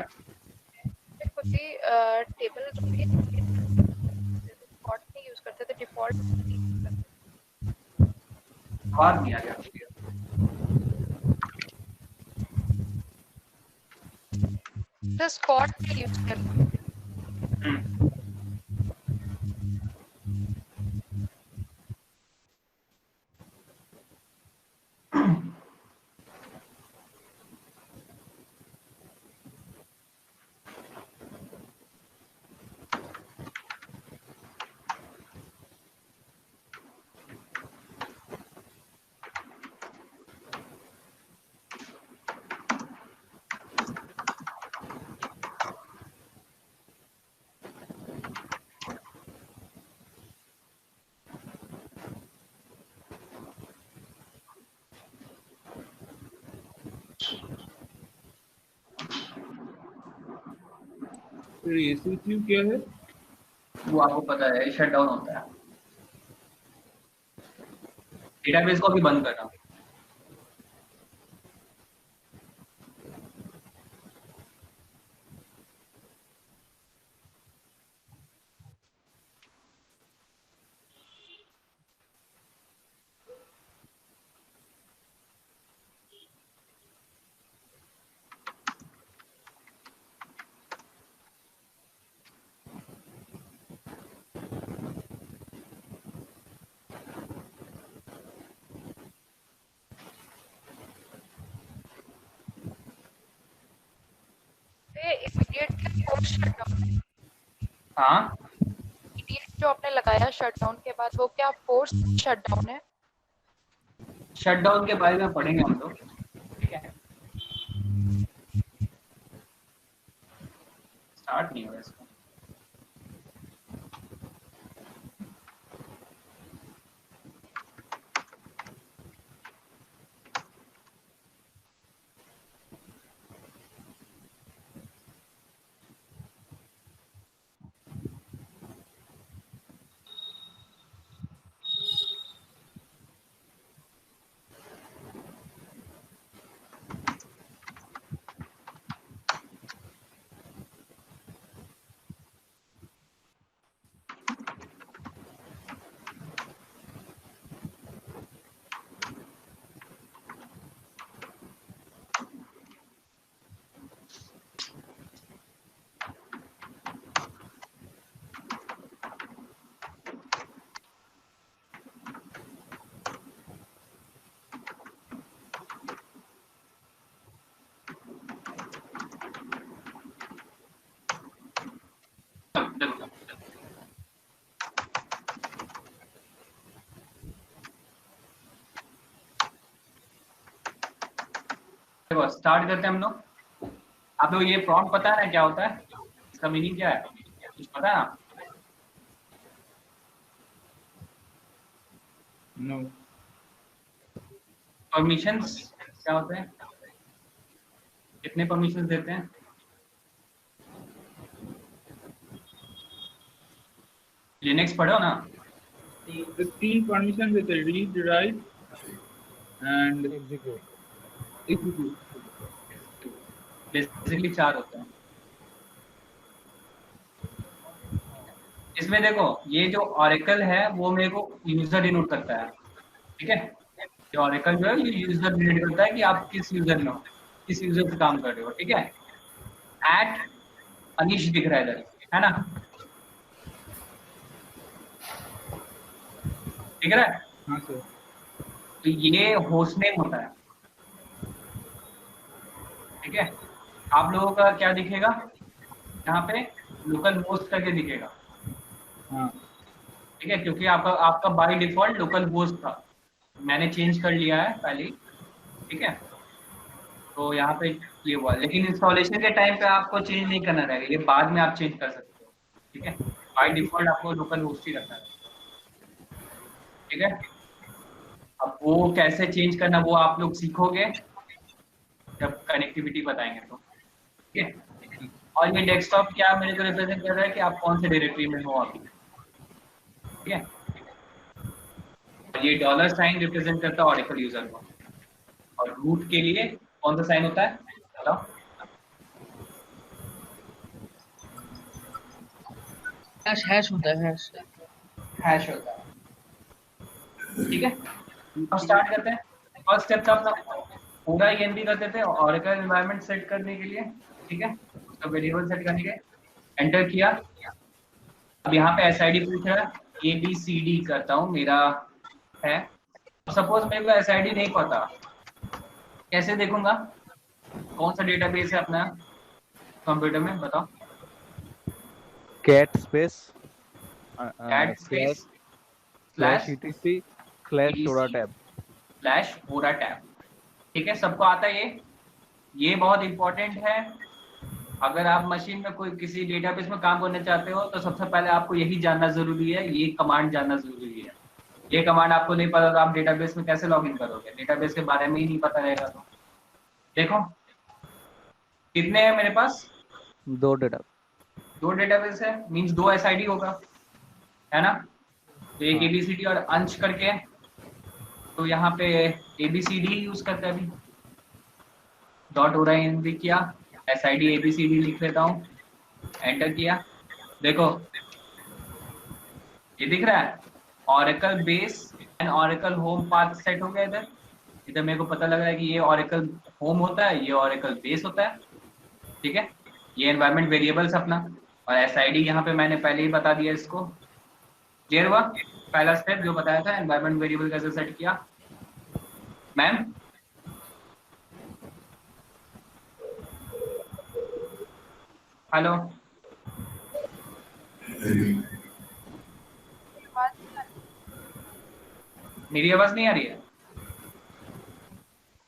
खुद ही टेबल डिफॉल्ट नहीं यूज करते थे, डिफॉल्ट आवाज नहीं आ रहा। तो स्कॉट नहीं यूज करते। फिर एसीक्यू क्या है? वो आपको पता है, शट डाउन होता है। डेटाबेस को भी बंद करना। इमीडिएटली पोस्ट शटडाउन, हाँ इमीडिएट जो आपने लगाया शटडाउन के बाद वो क्या पोस्ट शटडाउन है? शटडाउन के बारे में पढ़ेंगे हम लोग, ठीक है। स्टार्ट नहीं हुआ इसका। देखो स्टार्ट करते हैं हम लोग। आप लोग ये प्रॉम्प्ट पता है ना क्या होता है, इसका मीनिंग क्या है, कुछ पता है ना? नो। परमिशंस क्या होते हैं, कितने परमिशंस देते हैं? लिनक्स पढ़ो ना। The 3 permissions देते हैं, read, write and execute. Basically 4 होते हैं इसमें। देखो ये जो ऑरेकल है वो मेरे को यूजर डिनोट करता है, ठीक है। ये ऑरेकल जो है ये यूजर डिनोट करता है कि आप किस यूजर में हो, किस यूजर से काम कर रहे हो, ठीक है। एट अनीश दिख रहा है इधर, है ना, दिख रहा है? हाँ सर। तो ये होस्ट नेम होता है, ठीक है। आप लोगों का क्या दिखेगा यहाँ पे, लोकल होस्ट करके दिखेगा, हाँ ठीक है, क्योंकि आपका बाय डिफॉल्ट लोकल होस्ट था, मैंने चेंज कर लिया है पहले, ठीक है। तो यहाँ पे ये हुआ, लेकिन इंस्टॉलेशन के टाइम पे आपको चेंज नहीं करना रहेगा, ये बाद में आप चेंज कर सकते हो, ठीक है। बाय डिफॉल्ट आपको लोकल होस्ट ही रखना है, ठीक है। अब वो कैसे चेंज करना वो आप लोग सीखोगे जब कनेक्टिविटी बताएंगे तो, ठीक है। और ये डेस्कटॉप क्या मेरे को रिप्रेजेंट कर रहा है कि आप कौन से डायरेक्टरी में हो अभी, ठीक है। ये $साइन रिप्रेजेंट करता है ऑरेकल यूजर को, और रूट के लिए कौन सा साइन होता है बताओ? हैश होता है, हैश होता है, ठीक है। अब स्टार्ट करते हैं। फर्स्ट स्टेप था अपना पूरा ENV कर देते हैं ऑरेकल एनवायरनमेंट सेट करने के लिए, ठीक है, उसका वेरिएबल सेट करने के लिए एंटर किया। अब यहाँ पे SID पूछ रहा है, ABCD करता हूँ मेरा है। सपोज मेरे को SID नहीं पता, कैसे देखूंगा कौन सा डेटाबेस है अपना कंप्यूटर में, बताओ? cat space cat space slash etc slash Tora tab। /Tora tab, ठीक है। सबको आता है ये बहुत इंपॉर्टेंट है। अगर आप मशीन में कोई किसी डेटाबेस में काम करना चाहते हो तो सबसे पहले आपको यही जानना जरूरी है, ये कमांड जानना जरूरी है। ये कमांड आपको नहीं पता तो आप डेटाबेस में कैसे लॉगिन करोगे, डेटाबेस के बारे में ही नहीं पता रहेगा तो। देखो कितने हैं मेरे पास, 2 डेटाबेस है, मींस 2 SID होगा, है ना। तो एक ABCD और अंश करके, तो यहाँ पे ABCD यूज करते हैं अभी। .ora env किया, SID ABCD लिख लेता हूँ, एंटर किया। देखो ये दिख रहा है oracle base and oracle home path set हो गया। इधर मेरे को पता लग रहा है कि ये ऑरेकल होम होता है, ये ऑरेकल बेस होता है, ठीक है। ये एनवायरनमेंट वेरिएबल्स अपना, और SID यहाँ पे मैंने पहले ही बता दिया इसको। क्लियर हुआ पहला स्टेप जो बताया था, एनवायरनमेंट वेरिएबल कैसे सेट किया। मैम हेलो, मेरी आवाज नहीं आ रही है?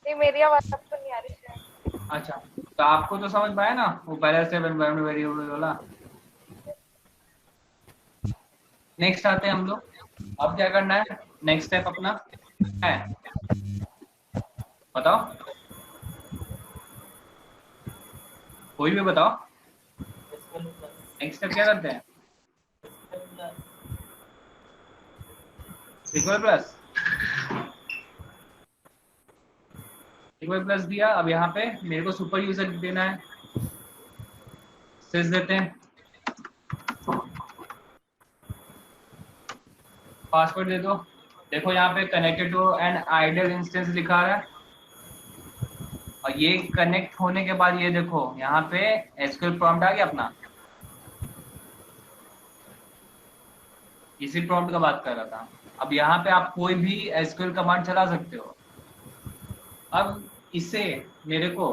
नहीं, मेरी आवाज अब तो नहीं आ रही शायद। अच्छा, तो आपको तो समझ में आया ना वो पहले से एनवायरमेंट वेरिएबल वाला। नेक्स्ट आते हैं हम लोग। अब क्या करना है, नेक्स्ट स्टेप अपना है, बताओ, कोई भी बताओ। नेक्स्ट स्टेप क्या करते हैं? इक्वल प्लस, इक्वल प्लस दिया। अब यहाँ पे मेरे को सुपर यूजर देना है, सिस देते हैं, पासवर्ड दे दो। देखो यहाँ पे connected to an idle instance लिखा है, और ये कनेक्ट होने के बाद ये देखो यहाँ पे एसक्यूएल प्रॉम्प्ट आ गया अपना। इसी प्रॉम्प्ट का बात कर रहा था। अब यहाँ पे आप कोई भी एसक्यूएल कमांड चला सकते हो। अब इससे मेरे को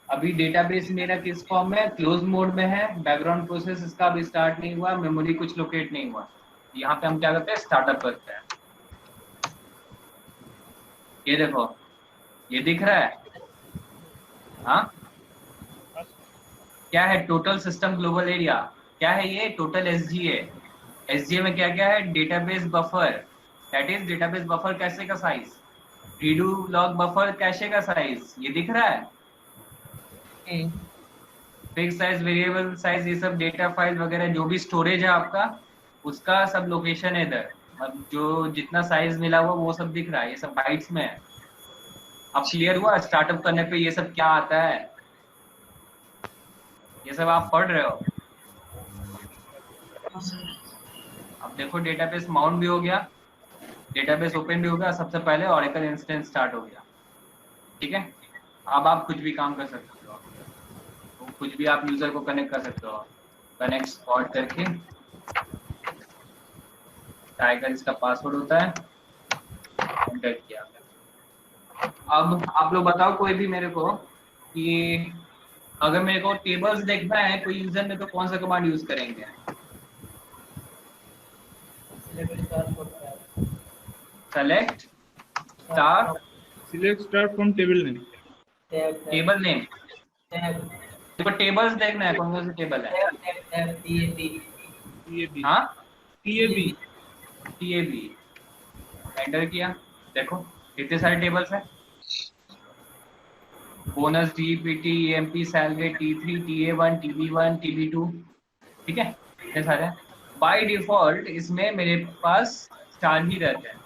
अभी डेटाबेस मेरा किस फॉर्म में, क्लोज मोड में है, बैकग्राउंड प्रोसेस इसका अभी स्टार्ट नहीं हुआ, मेमोरी कुछ लोकेट नहीं हुआ। यहाँ पे हम क्या करते हैं, स्टार्टअप करते हैं। ये देखो, ये दिख रहा है, हाँ क्या है, टोटल सिस्टम ग्लोबल एरिया। क्या है ये, टोटल एसजीए। एसजीए में क्या क्या है, database buffer, that is database buffer cache का size, redo log buffer cache का साइज, ये दिख रहा है। फिक्स साइज, वेरिएबल साइज, ये सब डेटा फाइल वगैरह जो भी स्टोरेज है आपका, उसका सब लोकेशन है इधर। अब जो जितना साइज मिला हुआ वो सब दिख रहा है, ये सब बाइट्स में है। अब क्लियर हुआ स्टार्टअप करने पे ये सब क्या आता है, ये सब आप पढ़ रहे हो। अब देखो डेटाबेस माउंट भी हो गया, डेटाबेस ओपन भी हो गया, सबसे पहले ओरेकल इंस्टेंस स्टार्ट हो गया। ठीक है, अब आप कुछ भी काम कर सकते हो, तो कुछ भी आप यूजर को कनेक्ट कर सकते हो। कनेक्ट स्पॉट करके टाइगर इसका पासवर्ड होता है, एंटर किया। अब आप लोग बताओ कोई भी मेरे को कि अगर मेरे को टेबल्स देखना है कोई यूजर में, तो कौन सा कमांड यूज करेंगे? Select star, select star from table name. Table name, देखो टेबल्स देखना है कौन कौन से टेबल है। हाँ टीएबी टीएबी, एंटर किया। देखो कितने सारे टेबल्स हैं, बोनस, डीपीटी, ईएमपी, सैलरी, टी3, टीए1, टीबी1, टीबी2। ठीक है, इतने सारे हैं। बाय डिफॉल्ट इसमें मेरे पास 4 ही रहते हैं।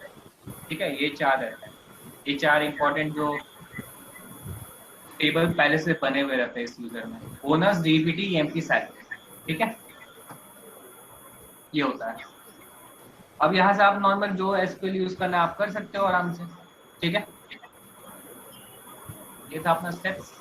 ठीक है, ये 4 रहते हैं, ये 4 इंपॉर्टेंट जो टेबल पहले से बने हुए रहते हैं इस यूजर में, बोनस, डीपीटी, ईएमपी, सैलरी। ठीक है, ये होता है। अब यहाँ से आप नॉर्मल जो एसक्यूएल यूज करना है आप कर सकते हो आराम से। ठीक है, ये था अपना स्टेप्स।